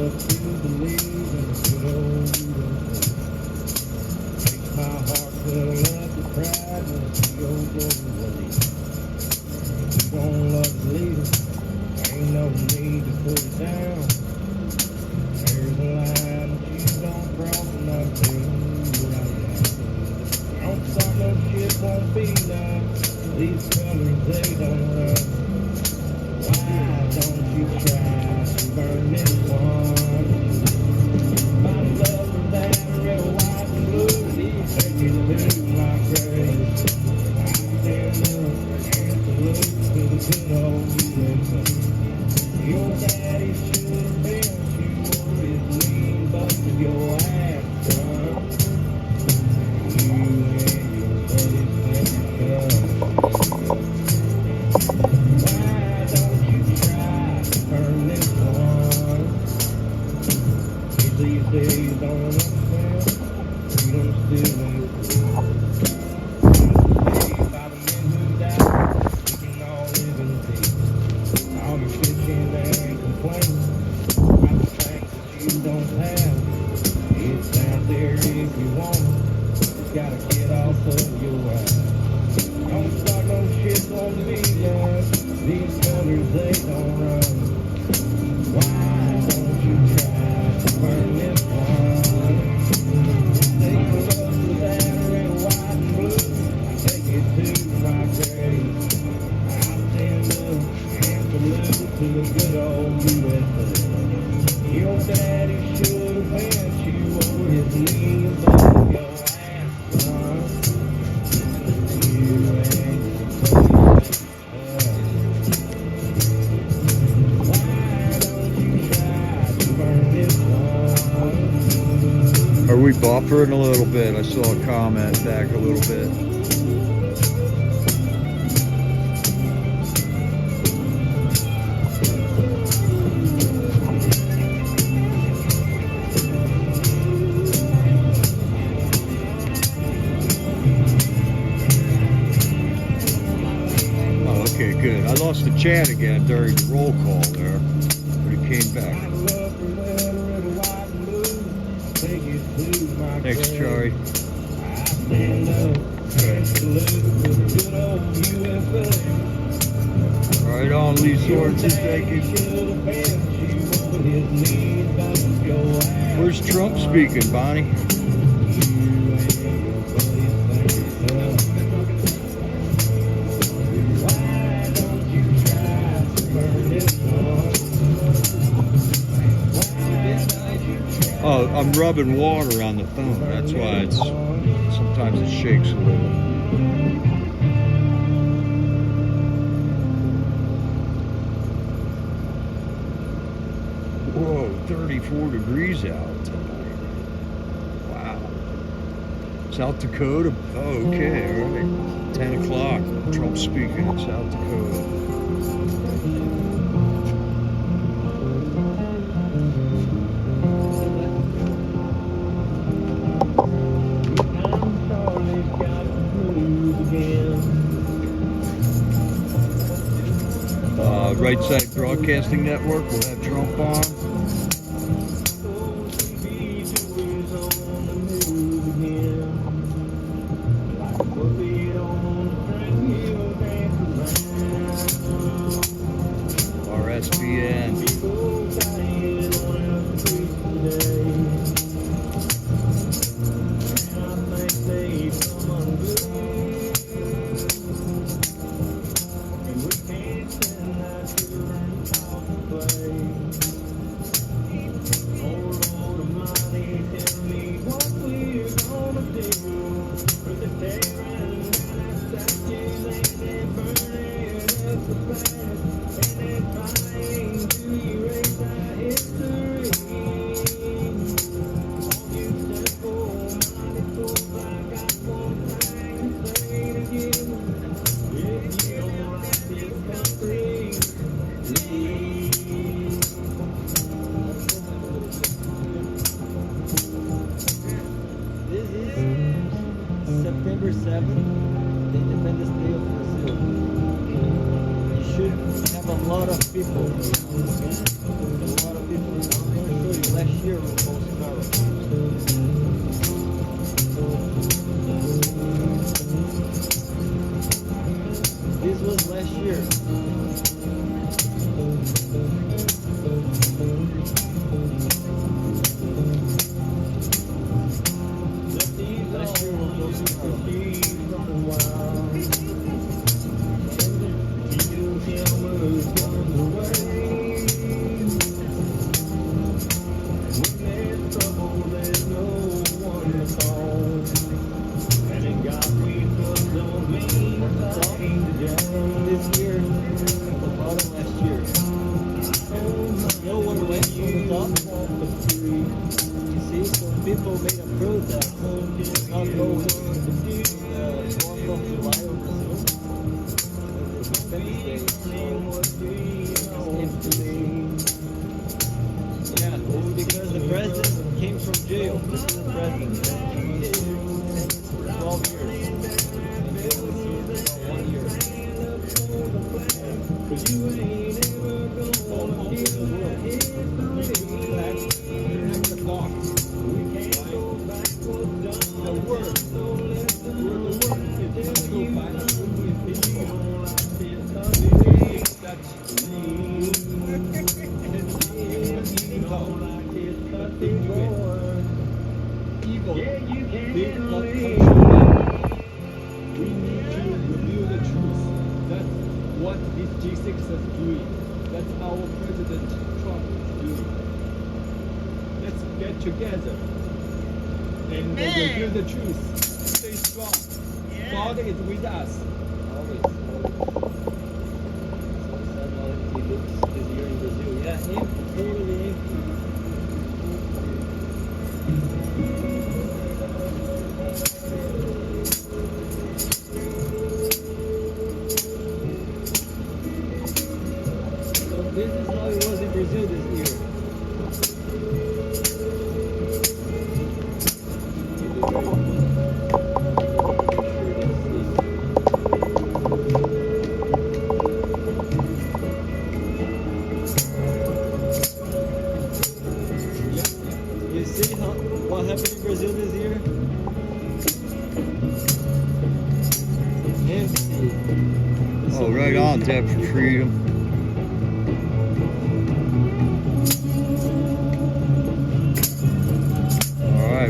up to believe in the good old USA. Makes my heart swell up with pride when I see old Georgia Willie. If you don't love the leader, ain't no need to put it down. There's a line that you don't cross, and I'll tell you right now. Don't start no shit, won't be none. These colors, they don't run. Why don't you try to burn this one? My love for that red, white, and blue, take it to my grave. I stand up and salute to the good old USA. Your daddy should have been you on his knee, busted your ass, son. You and your buddies think it's why don't you try to burn this one? If these days don't understand, freedom still ain't free. Saved by the men who died, we can all live in peace. All your bitching and complaining about the things that you don't have. It's out there if you want it. Just gotta get off of your ass. Don't start no shit, won't be done. These colors, they don't run. Why don't you try to burn this one? Take a look at that red, white, and blue. Take it to my grave. I stand up and salute to the good old USA. Your daddy should have bent you over his knee and busted your ass, son. You ain't Are we buffering a little bit? I saw a comment back a little bit. Oh, okay, good. I lost the chat again during the roll call there, but it came back. Thanks, Charlie. Right on, Lee Sorensen, thank you. Where's Trump speaking, Bonnie? Oh, I'm rubbing water on the phone. That's why it's sometimes it shakes a little. Whoa, 34 degrees out tonight. Wow. South Dakota. Oh, okay, all right. 10 o'clock. Trump speaking in South Dakota. Right Side Broadcasting Network will have Trump on. RSBN. September 7th, the Independence Day of Brazil. You should have a lot of people. A lot of people. I'm going to show you. last year with Bolsonaro. This was last year. Last year was Bolsonaro. This year, the bottom last year. No one went to the top. You see, some people made a protest not going to the 4th of July of Brazil. Yeah, it's because the president came from jail. This is the president. 12 years. 1 year. Evil. We need to reveal the truth. That's what this G6 is doing. That's our President Trump is doing. Let's get together and reveal the truth. Stay strong. God is with us. Always. He looks this year in Brazil. Yeah, totally empty. This is how it was in Brazil this year. You see what happened in Brazil this year? Empty. Oh, right on, Debt for Freedom.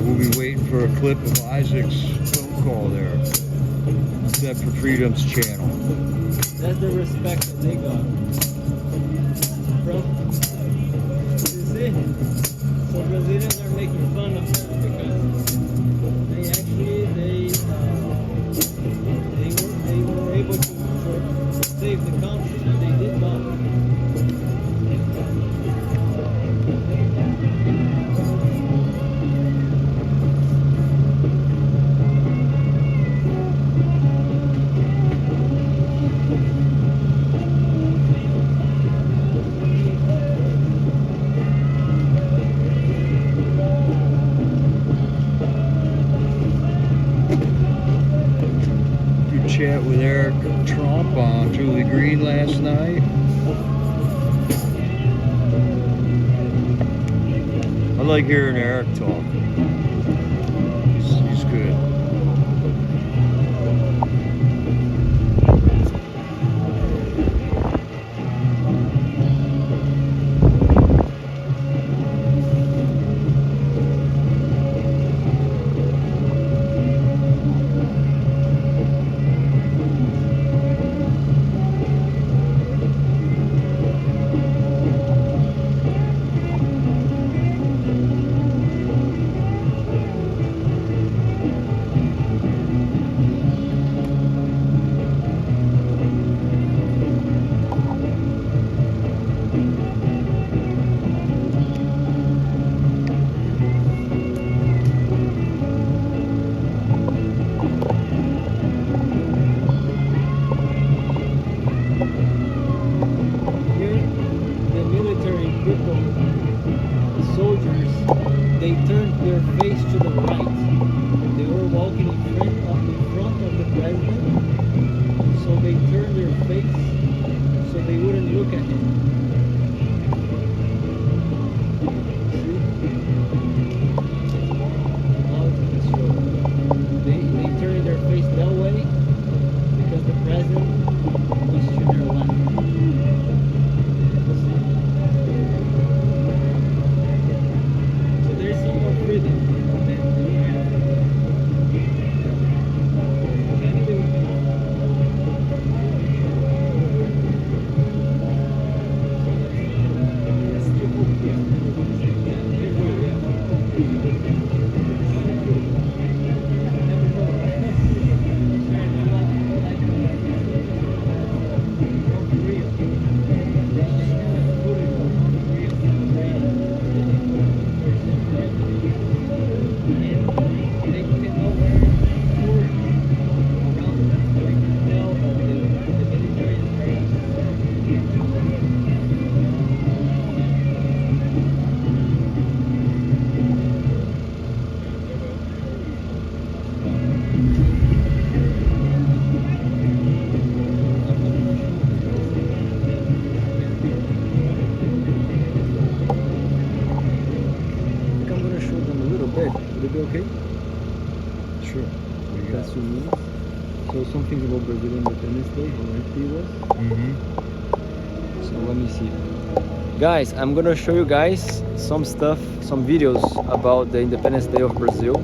We'll be waiting for a clip of Isaac's phone call there. Debt for Freedom's channel. That's the respect that they got. From, you see? So Brazilians are making fun of them because they actually they were able to save the country and they did not. Chat with Eric Trump on Julie Green last night. I like hearing Eric talk. He's good. they turned their face to the right. They were walking in front of the president, so they turned their face so they wouldn't look at him. See? be okay? Sure. That's 2 minutes. So something about Brazilian Independence Day, how empty it was. Mm-hmm. So let me see. Guys, I'm gonna show you guys some stuff, some videos about the Independence Day of Brazil.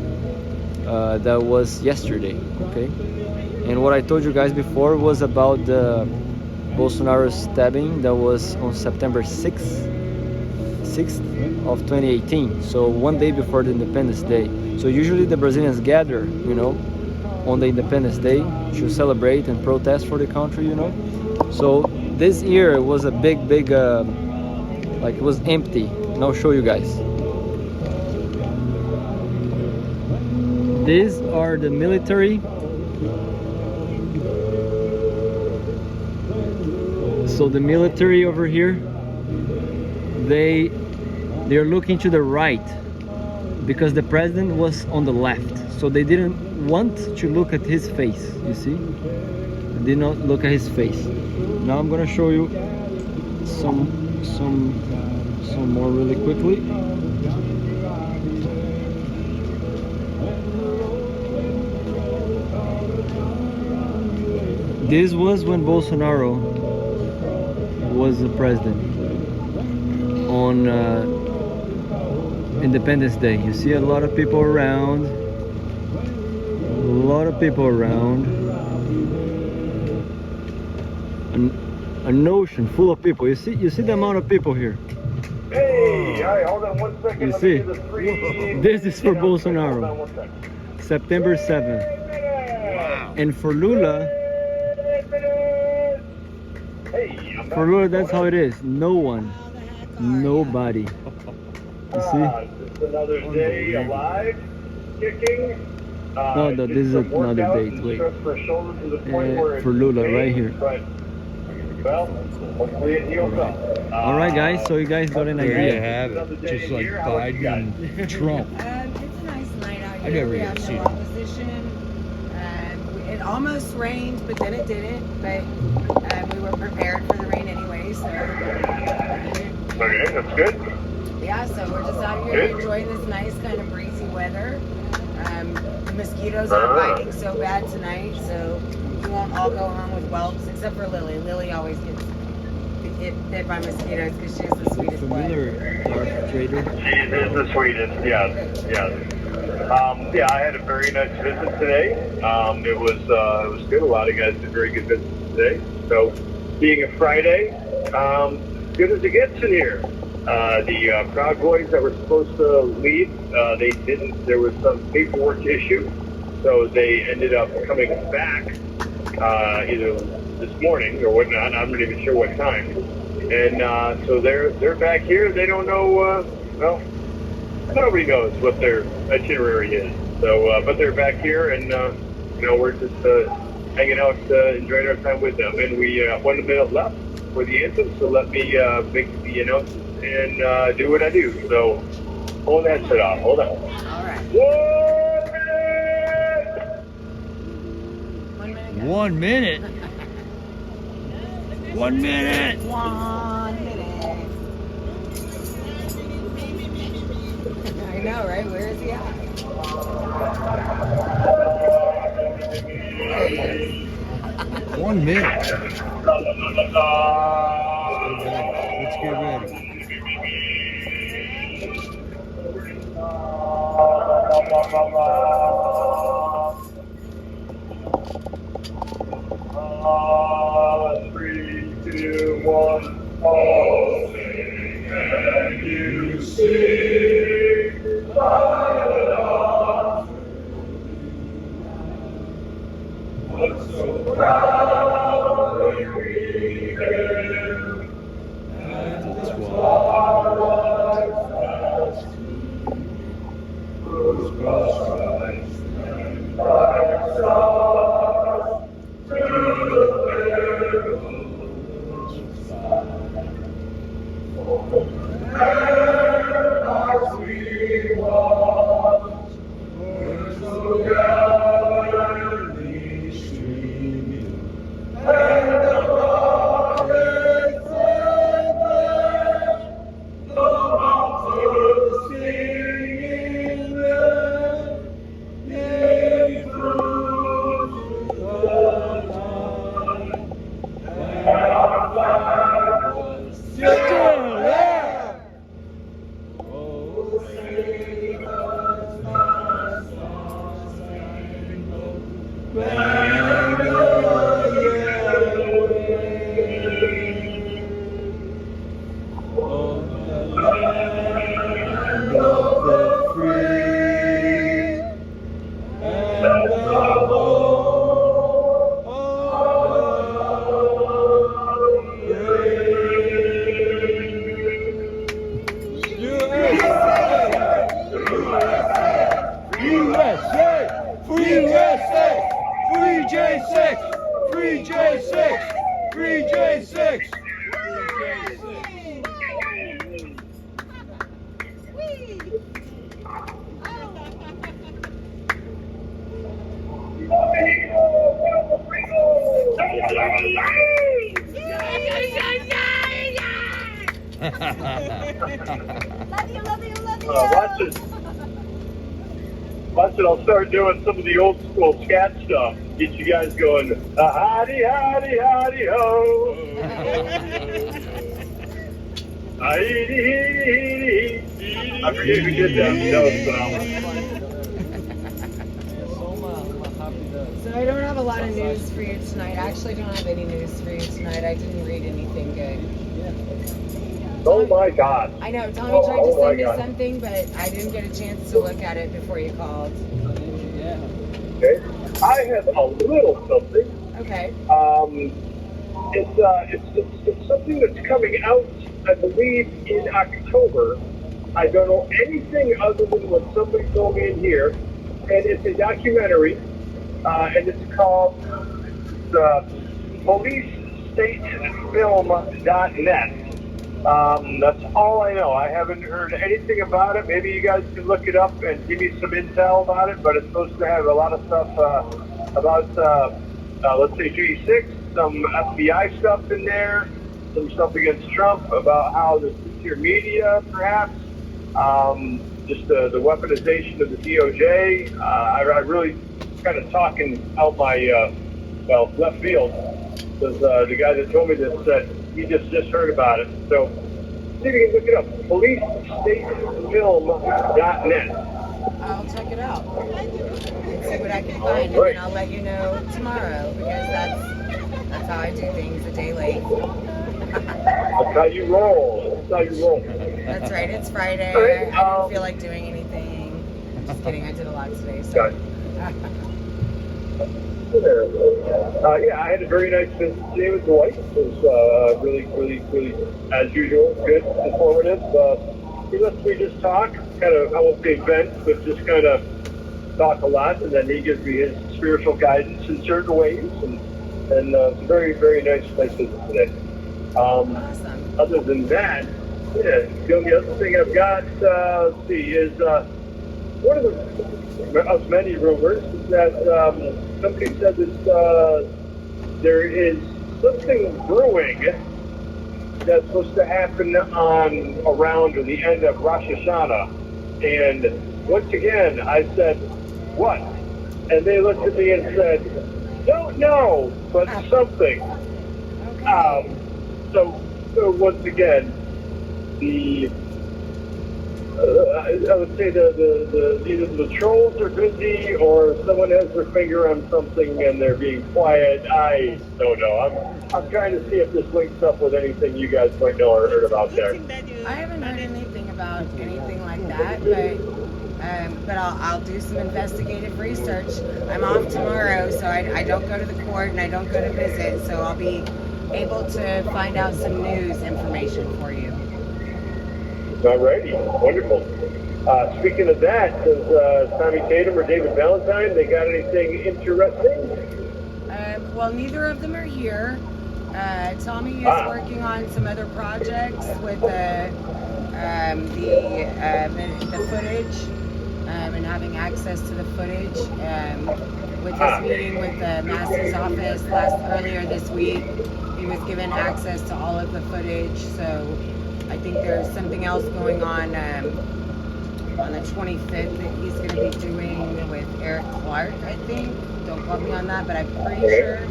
That was yesterday, okay? And what I told you guys before was about the Bolsonaro stabbing that was on September 6th of 2018. So 1 day before the Independence Day. So usually the Brazilians gather, you know, on the Independence Day to celebrate and protest for the country, you know. So this year it was a big, like it was empty. And I'll show you guys. These are the military. So the military over here, they're looking to the right because the president was on the left. So they didn't want to look at his face, you see? They did not look at his face. Now I'm gonna show you some more really quickly. This was when Bolsonaro was the president on Independence Day. You see a lot of people around. An ocean full of people. You see the amount of people here. Hey, all right, hold on 1 second. You see, this is for Bolsonaro, September 7th. And for Lula, that's how it is. No one, nobody. You see? Just another day alive, kicking. No, this is another date. Wait. For Lula, right here. Well, hopefully it heals up. Alright guys, so you guys got an There you idea. have it. Just like Biden and Trump. It's a nice night out I here. never We even have seen no it. opposition. It almost rained, but then it didn't. But we were prepared for the rain anyway, so. Okay, that's good. Yeah, so we're just out here enjoying this nice kind of breezy weather. The mosquitoes aren't biting so bad tonight, so we won't all go home with whelps, except for Lily. Lily always gets bit by mosquitoes because she's the sweetest one. Familiar Darth Trader? She is the sweetest, yes. Yeah, I had a very nice visit today. It was good. A lot of guys did very good visits today. So, being a Friday, good as it gets in here. The Proud Boys that were supposed to leave, they didn't. There was some paperwork issue, so they ended up coming back either this morning or whatnot. I'm not even sure what time. And so they're back here. They don't know. Well, nobody knows what their itinerary is. So, but they're back here, and we're just hanging out, enjoying our time with them. And we 1 minute left for the anthem, so let me make the announcement and do what I do. So, hold that shit off. Hold on. All right. 1 minute. 1 minute. 1 minute. 1 minute. 1 minute. I know, right? Where is he at? There he is. 1 minute. Let's get ready. Three, two, one. All sing and you sing. What's so proudly we hail, and the twilight fast whose bright and bright stars through the perilous fight. There as we walk, we're so gallantly streaming. DJ6! Watch it, I'll start doing some of the old school scat stuff. Get you guys going, howdy, howdy, howdy, ho. I forget who did that. So I don't have a lot of news for you tonight. I actually don't have any news for you tonight. I didn't read anything good. Oh my God. I know, Tommy tried to send me something, but I didn't get a chance to look at it before you called. Okay. I have a little something. Okay. It's something that's coming out, I believe, in October. I don't know anything other than what somebody told me in here, and it's a documentary, and it's called PoliceStateFilm.net. That's all I know. I haven't heard anything about it. Maybe you guys can look it up and give me some intel about it, but it's supposed to have a lot of stuff about, let's say, G6, some FBI stuff in there, some stuff against Trump, about how the sincere media, perhaps, just the weaponization of the DOJ. I really kind of talking out my, left field, because the guy that told me this said he just heard about it. So see if you can look it up. PoliceStateFilm.net. I'll check it out and see what I can find, and then I'll let you know tomorrow, because that's how I do things, a day late. That's how you roll. That's right, it's Friday. I didn't feel like doing anything. Just kidding, I did a lot today. So. Yeah, I had a very nice visit today with the wife. It was really, as usual, good, informative. He lets me just talk, kind of, I won't say vent, but just kind of talk a lot, and then he gives me his spiritual guidance in certain ways, and it's a very, very nice visit today. Awesome. Other than that, the only other thing I've got, let's see, is one of many rumors that somebody said that there is something brewing that's supposed to happen around the end of Rosh Hashanah. And once again, I said, what? And they looked at me and said, don't know, but something. Okay. So once again, I would say either the trolls are busy or someone has their finger on something and they're being quiet. I don't know. I'm trying to see if this links up with anything you guys might know or heard about there. I haven't heard anything about anything like that, but I'll do some investigative research. I'm off tomorrow, so I don't go to the court and I don't go to visit, so I'll be able to find out some news information for you. Alrighty, wonderful. Speaking of that, does Tommy Tatum or David Valentine, they got anything interesting? Well, neither of them are here. Tommy is working on some other projects with the footage and having access to the footage. With his meeting with the Master's office earlier this week, he was given access to all of the footage. So I think there's something else going on the 25th that he's going to be doing with Eric Clark, I think. Don't quote me on that, but I'm pretty sure it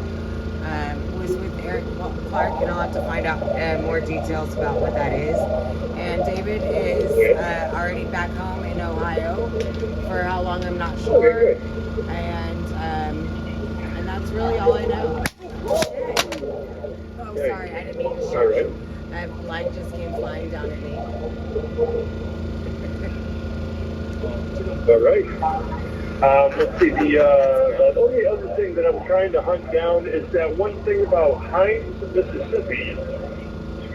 was with Eric Clark, and I'll have to find out more details about what that is. And David is already back home in Ohio. For how long, I'm not sure. And that's really all I know. Oh, sorry, I didn't mean to shoot you. That light just came flying down at me. All right. Let's see. The only other thing that I'm trying to hunt down is that one thing about Hines, Mississippi.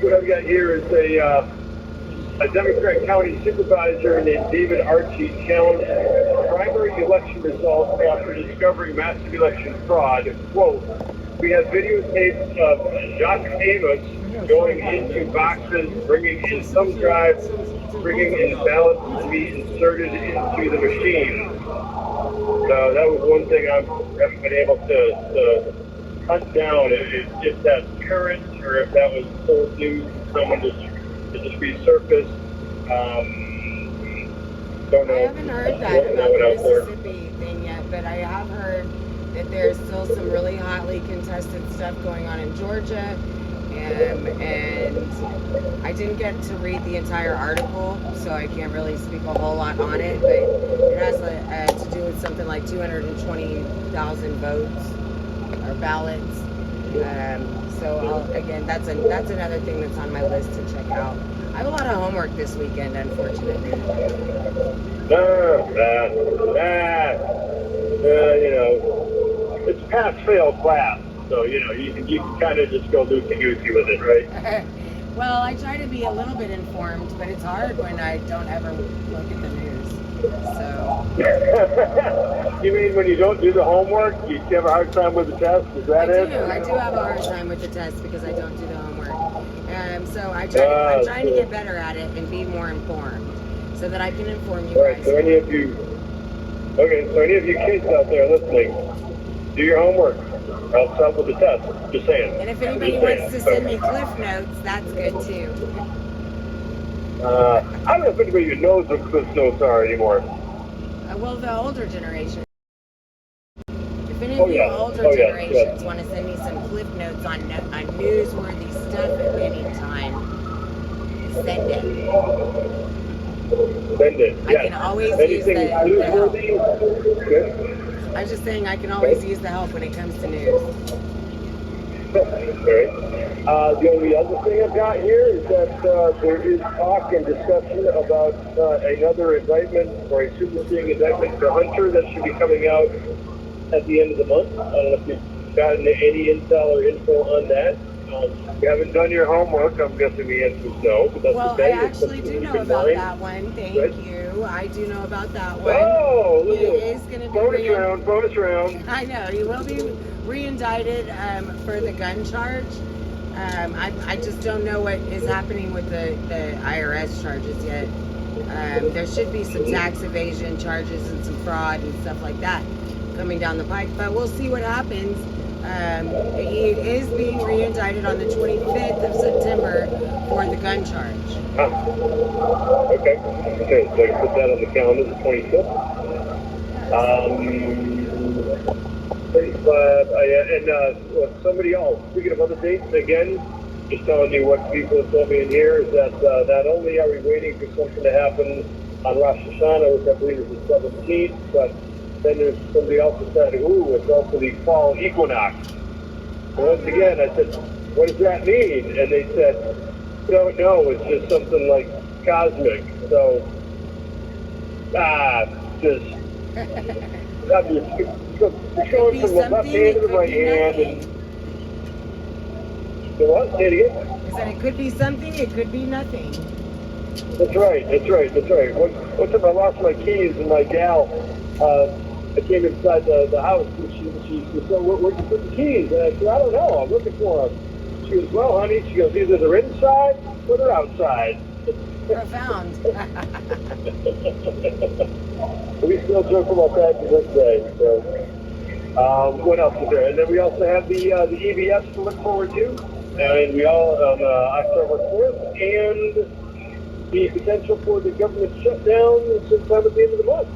What I've got here is a Democrat county supervisor named David Archie challenged primary election results after discovering massive election fraud. Quote, we have videotapes of Jacques Amos going into boxes, bringing in thumb drives, bringing in ballots to be inserted into the machine. So that was one thing I haven't been able to hunt down, if that's current or if that was old news and someone just resurfaced. Don't know. I haven't heard that about the Mississippi thing yet, but I have heard that there's still some really hotly contested stuff going on in Georgia. And I didn't get to read the entire article, so I can't really speak a whole lot on it, but it has to do with something like 220,000 votes or ballots. So again, that's another thing that's on my list to check out. I have a lot of homework this weekend, unfortunately. You know, it's pass-fail class. So, you know, you can kind of just go loosey-goosey with it, right? Well, I try to be a little bit informed, but it's hard when I don't ever look at the news. So. You mean when you don't do the homework, you have a hard time with the test? Is that it? I do have a hard time with the test because I don't do the homework. So I'm trying to get better at it and be more informed so that I can inform you guys. So any of you kids out there listening, do your homework. I'll help with the test. Just saying. And if anybody wants to send me cliff notes, that's good too. I don't know if anybody even knows what cliff notes are anymore. Well, the older generation. If any of you older generations want to send me some cliff notes on newsworthy stuff at any time, send it. Send it. I can always use the help. I was just saying I can always use the help when it comes to news. The only other thing I've got here is that there is talk and discussion about another indictment or a superseding indictment for Hunter that should be coming out at the end of the month. I don't know if you've gotten any intel or info on that. If you haven't done your homework, I'm guessing the answer is no. But that's I actually do know about that one. Thank you. I do know about that one. Oh, he is going to be bonus round. I know he will be re-indicted for the gun charge. I just don't know what is happening with the IRS charges yet. There should be some tax evasion charges and some fraud and stuff like that coming down the pike, but we'll see what happens. He is being re-indicted on the 25th of September for the gun charge. Okay, so I can put that on the calendar, the 25th. Somebody else, speaking of other dates, again, just telling you what people have told me in here is that not only are we waiting for something to happen on Rosh Hashanah, which I believe is the 17th, but then there's somebody else that said, it's also the fall equinox. And once again, I said, what does that mean? And they said, don't know, it's just something like cosmic. So, you're going from the left hand to the right hand. And, so what? Say it again? I said it could be something, it could be nothing. That's right. One time I lost my keys and my gal, I came inside the house and she said, where'd you put the keys? And I said, I don't know, I'm looking for them. She goes, well, honey, she goes, either they're inside or they're outside. Profound. We still joke about that to this day. So, what else is there? And then we also have the EBS to look forward to. And we all on October 4th, and the potential for the government shutdown sometime at the end of the month.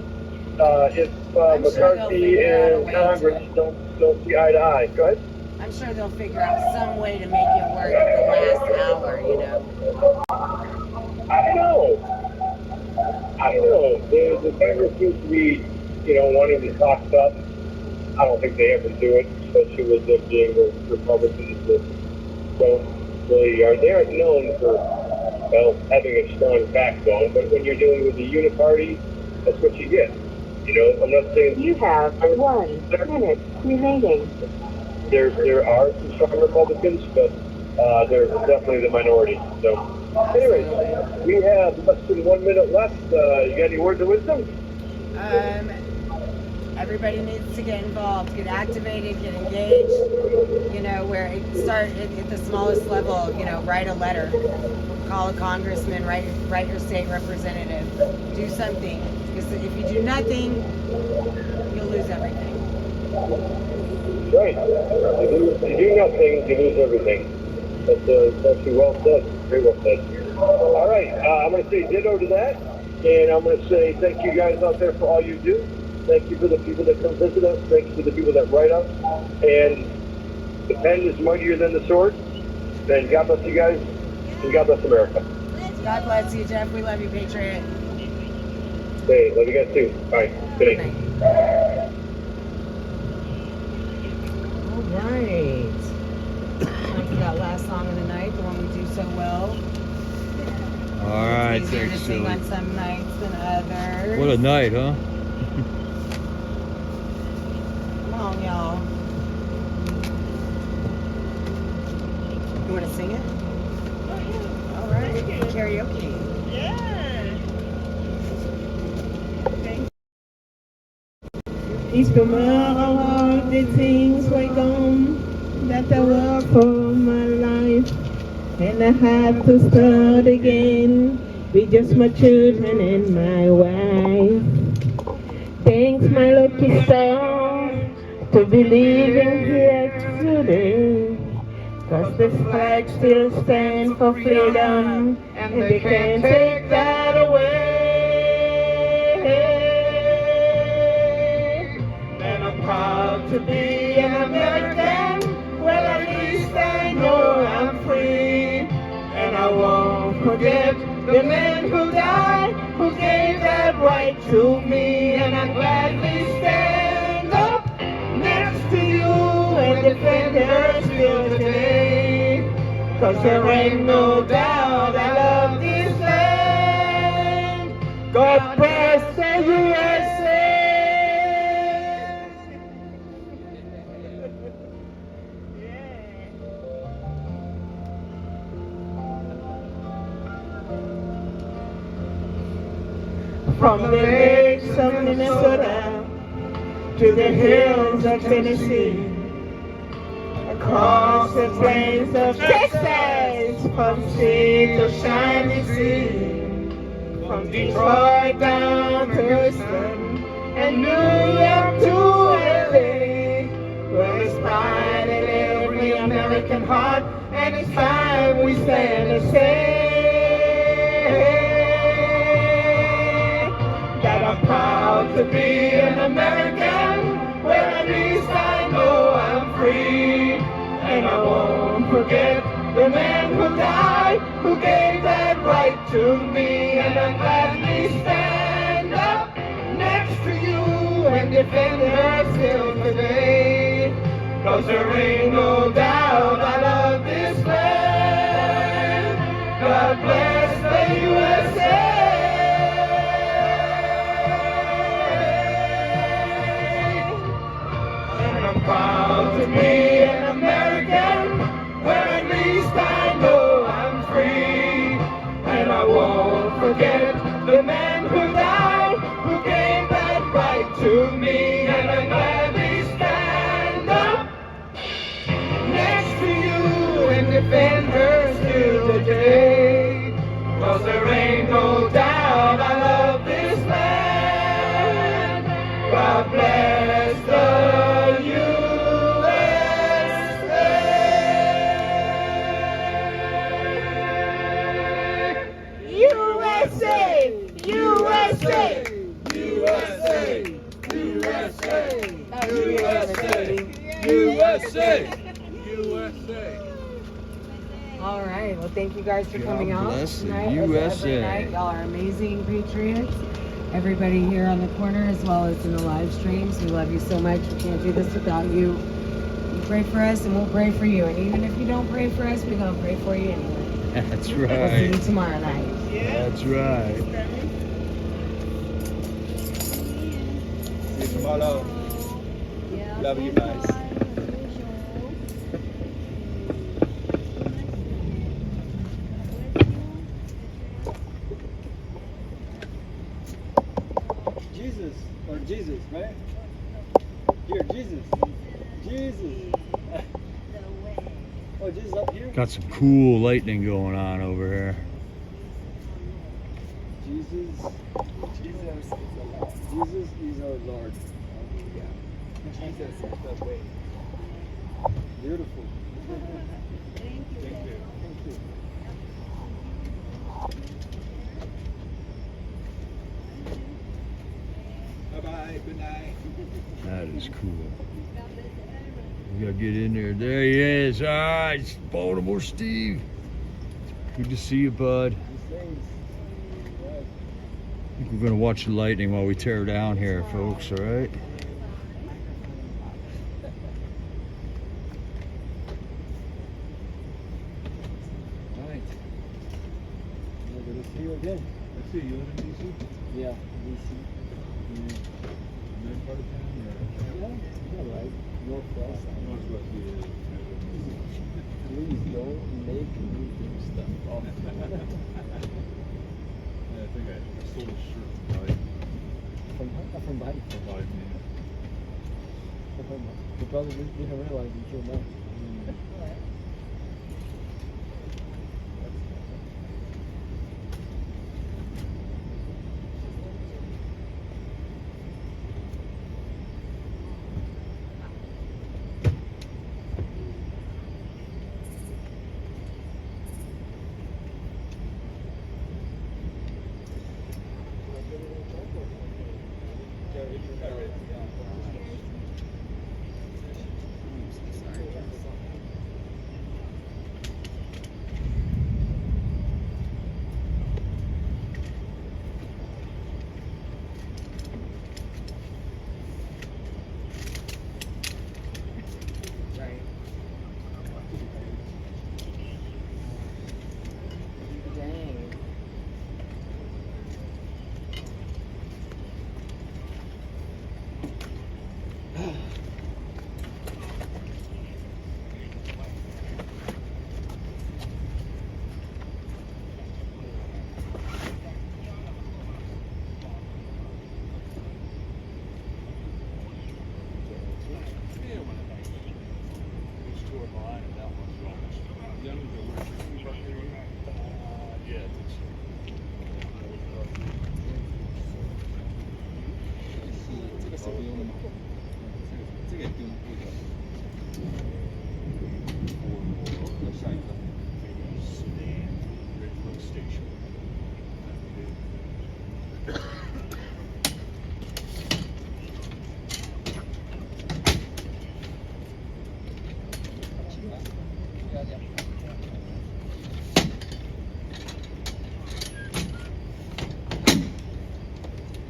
If McCarthy and Congress don't see eye to eye. Go ahead. I'm sure they'll figure out some way to make it work at the last hour, you know. I don't know. The Congress seems to be, wanting to talk stuff. I don't think they ever do it, especially with them being the Republicans that they aren't known for, having a strong backbone, but when you're dealing with the uniparty, that's what you get. I'm not saying... You have 1 minute remaining. There are some strong Republicans, but they're definitely the minority. So, anyway, we have less than 1 minute left. You got any words of wisdom? everybody needs to get involved, get activated, get engaged. You know, where it start at the smallest level. You know, write a letter, call a congressman, write your state representative, do something. Because if you do nothing, you'll lose everything. Right. You do nothing, you lose everything. That's actually well said. Very well said. All right. I'm going to say ditto to that. And I'm going to say thank you guys out there for all you do. Thank you for the people that come visit us. Thank you for the people that write us. And the pen is mightier than the sword. And God bless you guys. And God bless America. God bless you, Jeff. We love you, Patriot. Hey, love you guys too. All right. Good night. All right. Time for that last song of the night, the one we do so well. All right, It's easier thanks, to sing Silly. on some nights than others. What a night, huh? Come on, y'all. You want to sing it? Oh, yeah. All right. Karaoke. Yeah. Thank It's the all the things were gone that I worked for my life, and I had to start again with just my children and my wife. Thanks my lucky stars to be living here today, 'cause the flag still stands for freedom and they can't take that away. And I'm proud to be an American. Well, at least I know I'm free. And I won't forget the men who died, who gave that right to me. And I gladly stand up next to you and defend her still today. 'Cause there ain't no doubt I love this land. God bless the USA. From the lakes of Minnesota to the hills of Tennessee, across the plains of Texas, from sea to shining sea, from Detroit down to Houston and New York to LA, where there's pride in every American heart, and it's time we stand and say that I'm proud to be an American. Well, at least I know I'm free. And I won't forget the men who died, who gave that right to me. And I gladly stand up next to you and defend her still today. 'Cause there ain't no doubt I love this land. God bless the USA. I'm proud to be an American, where at least I know I'm free. And I won't forget the men who died, who gave that right to me. And I gladly stand up next to you and defend her still today. 'Cause there ain't no doubt I love this land. God bless the USA, USA, USA, USA, USA, USA. All right. Well, thank you guys for coming out bless the tonight. As USA. every night, y'all are amazing patriots. Everybody here on the corner, as well as in the live streams, we love you so much. We can't do this without you. You pray for us, and we'll pray for you. And even if you don't pray for us, we're gonna pray for you anyway. That's We'll see right. you tomorrow night. That's right. See you tomorrow. Love you guys. Jesus, right? Here, Jesus. Jesus. Oh, Jesus up here? Got some cool lightning going on over here. Jesus. Jesus is our Lord. Jesus is the way. Beautiful. Thank you. Thank you. Bye-bye. Good night. That is cool. We gotta get in there. There he is. All right, it's Baltimore Steve. Good to see you, bud. I think we're gonna watch the lightning while we tear down here, folks. All right. Right. Good to see you again. I see you live in DC. Yeah, DC. Main part of town, or Yeah, right. Northwest. Northwest? Please don't make me do stuff. Oh. Yeah, I think I sold a shirt for $5. From buying. For $5 million. You probably didn't realize until now.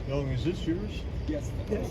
Young, is this yours? Yes. Yes.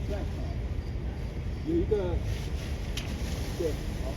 flag 有一个对，好。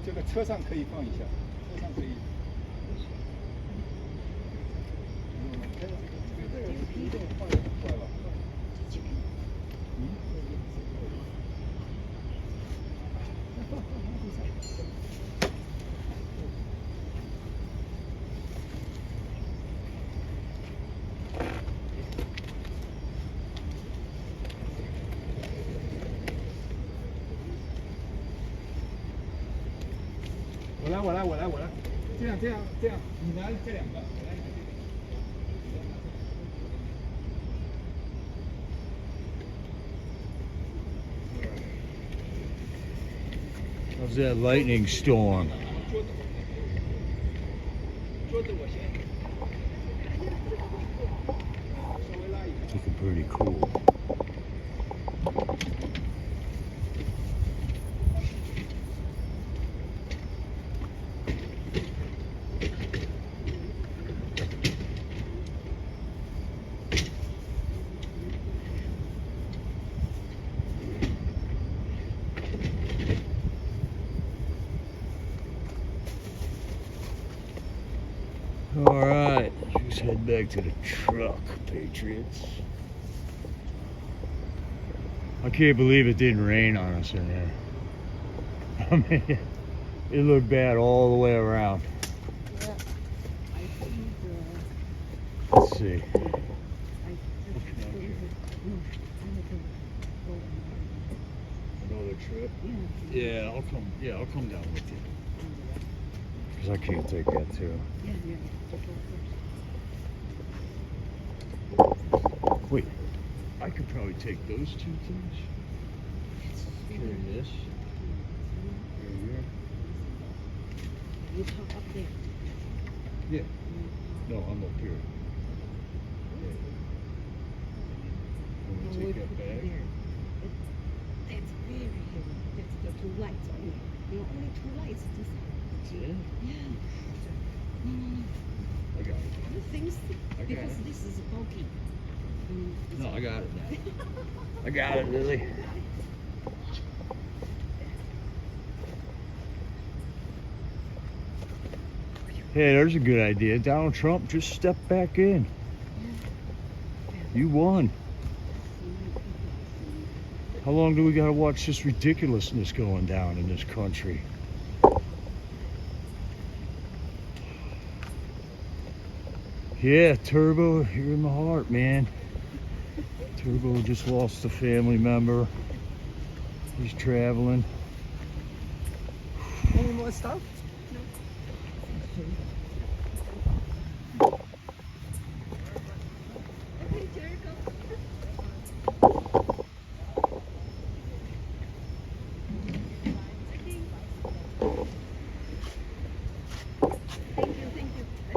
这个车上可以放一下，车上可以。我来，这样，你拿这两个，我来一个。 How's that lightning storm? Looking pretty cool. All right, let's head back to the truck, Patriots. I can't believe it didn't rain on us in there. I mean, it looked bad all the way around. Let's see. Another trip? Yeah, I'll come. Yeah, I'll come down with you. Cause I can't take that too. Wait, I could probably take those two things. Carry this. Right here. You talk up there. Yeah. No, I'm up here. Want to take that bag? That's very heavy. That's the two lights on it. There are only two lights. That's it? Yeah. No. I got it. The things, I got because it. this is bulky. No, I got it now. I got it, Lily. Hey, there's a good idea. Donald Trump, just step back in. You won. How long do we gotta watch this ridiculousness going down in this country? Yeah, Turbo, you're in my heart, man. Turbo just lost a family member. He's traveling. Any more stuff?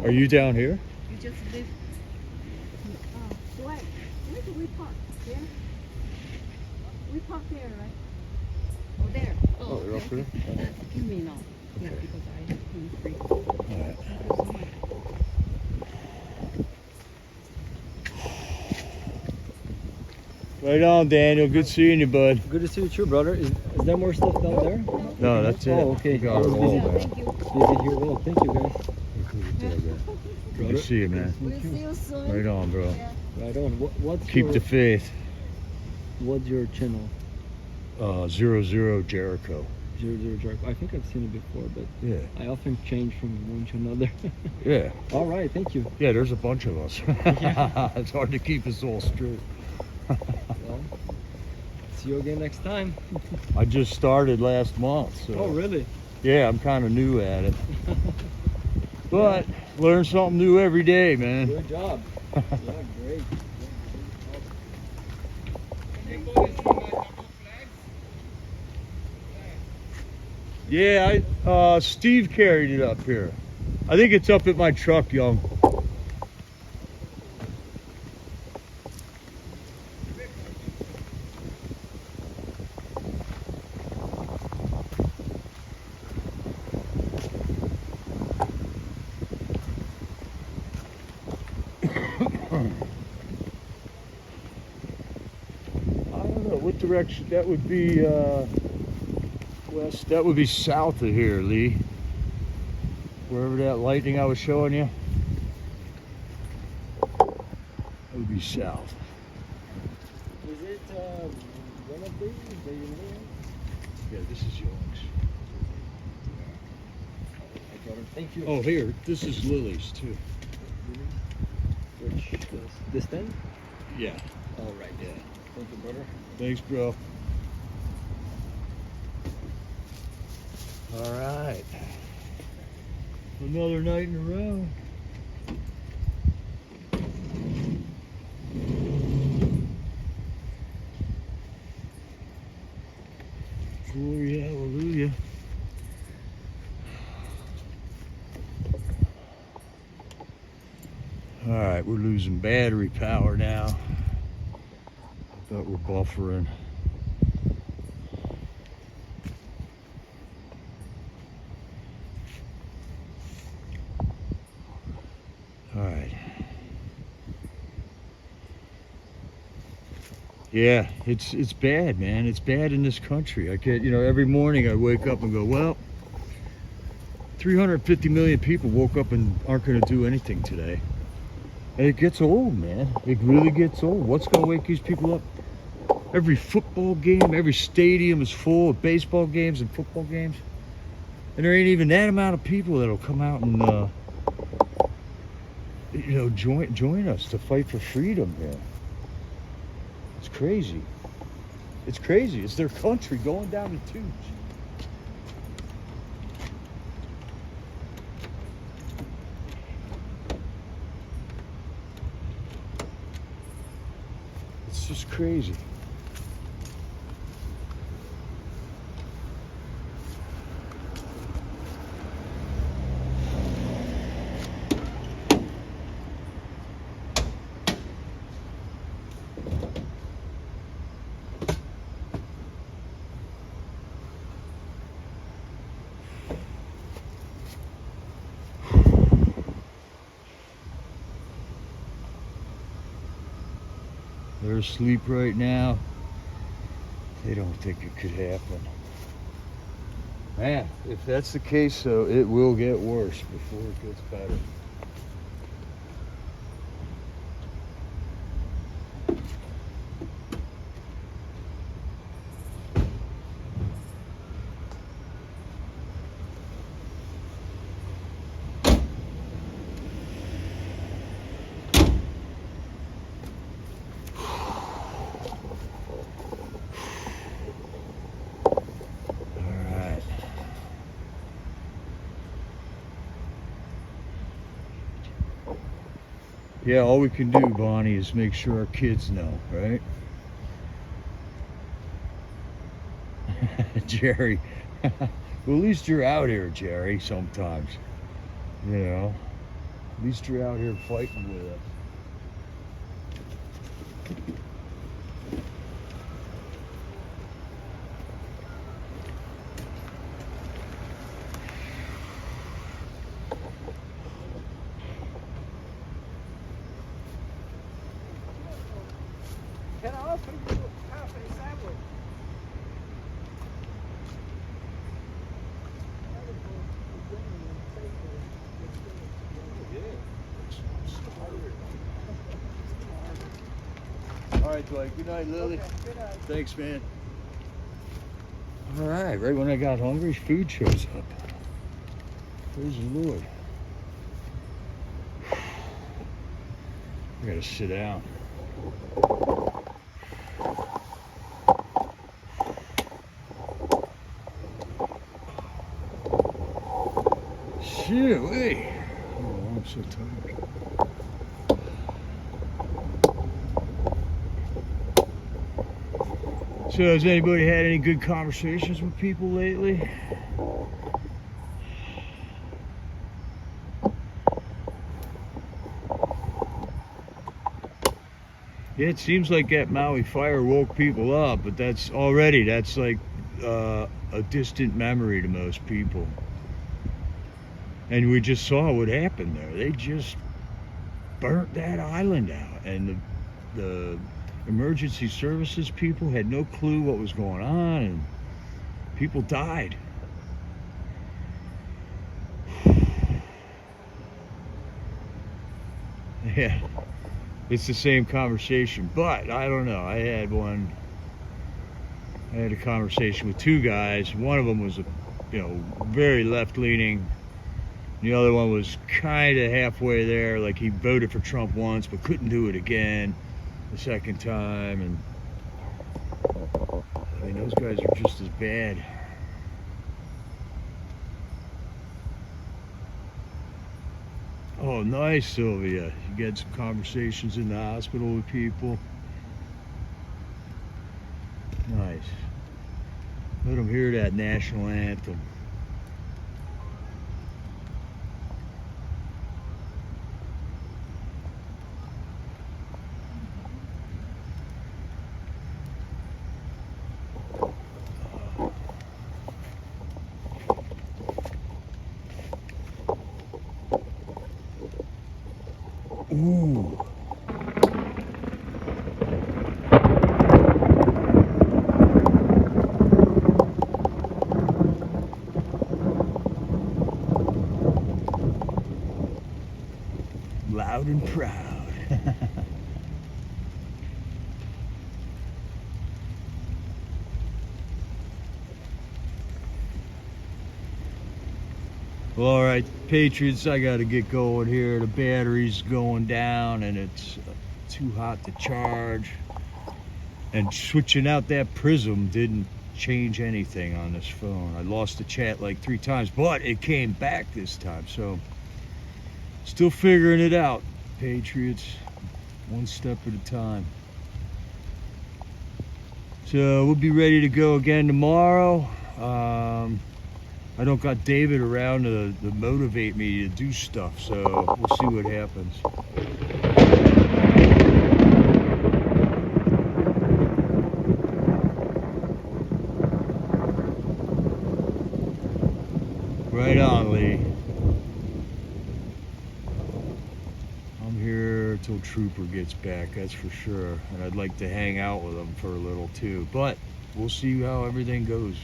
Are you down here? You just live. Where do we park? There? We park there, right? Oh, there. Oh, you're up here? Give me now. Yeah, Okay. because I have been free. All right. Thank you so much. Right on, Daniel. Good seeing you, bud. Good to see you too, brother. Is there more stuff down there? No, that's it. Oh, okay. We got I it was all, busy, man. Thank you. busy here. Well, thank you guys. Good to see you, man. We'll see you soon. Right on, bro. Yeah. Right on. What's Keep your, the faith. What's your channel? 00 Jericho. 00 Jericho. I think I've seen it before, but Yeah. I often change from one to another. Yeah. All right, thank you. Yeah, there's a bunch of us. It's hard to keep us all straight. Well, see you again next time. I just started last month, so Oh, really? yeah, I'm kind of new at it. But learn something new every day, man. Good job. Yeah, great. Yeah, Steve carried it up here. I think it's up at my truck, young. direction? That would be west. That would be south of here, Lee. Wherever that lightning I was showing you. That would be south. Is it one of these that you live in? Yeah, this is yours. Thank you. Oh, here. This is Lily's too. Which this thing? Yeah. All right. Yeah. Thank you, brother. Thanks, bro. All right. Another night in a row. Glory, hallelujah. All right, we're losing battery power now. I thought we're buffering. All right. Yeah, it's bad, man. It's bad in this country. I get, every morning I wake up and go, well, 350 million people woke up and aren't going to do anything today. And it gets old, man. It really gets old. What's going to wake these people up? Every football game, every stadium is full of baseball games and football games. And there ain't even that amount of people that'll come out and, join us to fight for freedom here. It's crazy. It's crazy. It's their country going down the tubes. It's just crazy. They're asleep right now. They don't think it could happen. Man, if that's the case, though, it will get worse before it gets better. Yeah, all we can do, Bonnie, is make sure our kids know, right? Jerry. Well, at least you're out here, Jerry, sometimes. At least you're out here fighting with us. Can I offer you half a sandwich? All right, Dwight. Good night, Lily. Okay, good night. Thanks, man. All right, right when I got hungry, food shows up. Praise the Lord. I gotta sit down. Shit, wait. Oh, I'm so tired. So has anybody had any good conversations with people lately? Yeah, it seems like that Maui fire woke people up, but that's like a distant memory to most people. And we just saw what happened there. They just burnt that island out, and the emergency services people had no clue what was going on, and people died. Yeah, it's the same conversation, but I don't know. I had a conversation with two guys. One of them was very left-leaning. The other one was kind of halfway there, like he voted for Trump once but couldn't do it again the second time. And I mean, those guys are just as bad. Oh, nice, Sylvia. You get some conversations in the hospital with people. Nice. Let them hear that national anthem. Ooh. Loud and proud. Well, all right, Patriots, I got to get going here. The battery's going down and it's too hot to charge. And switching out that prism didn't change anything on this phone. I lost the chat like 3 times, but it came back this time. So still figuring it out, Patriots, one step at a time. So we'll be ready to go again tomorrow. I don't got David around to motivate me to do stuff, so we'll see what happens. Right on, Lee. I'm here till Trooper gets back, that's for sure. And I'd like to hang out with him for a little too, but we'll see how everything goes.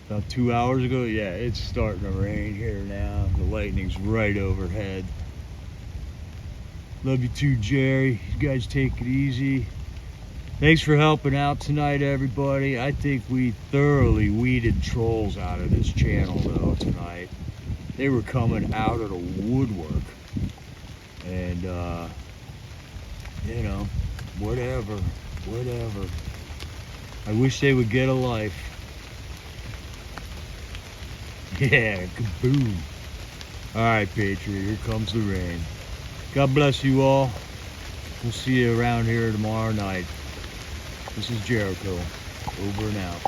About 2 hours ago, yeah, it's starting to rain here now. The lightning's right overhead. Love you too, Jerry. You guys take it easy. Thanks for helping out tonight, everybody. I think we thoroughly weeded trolls out of this channel, though, tonight. They were coming out of the woodwork. And, you know, whatever. I wish they would get a life. Yeah, kaboom. All right, Patriot, here comes the rain. God bless you all. We'll see you around here tomorrow night. This is Jericho, over and out.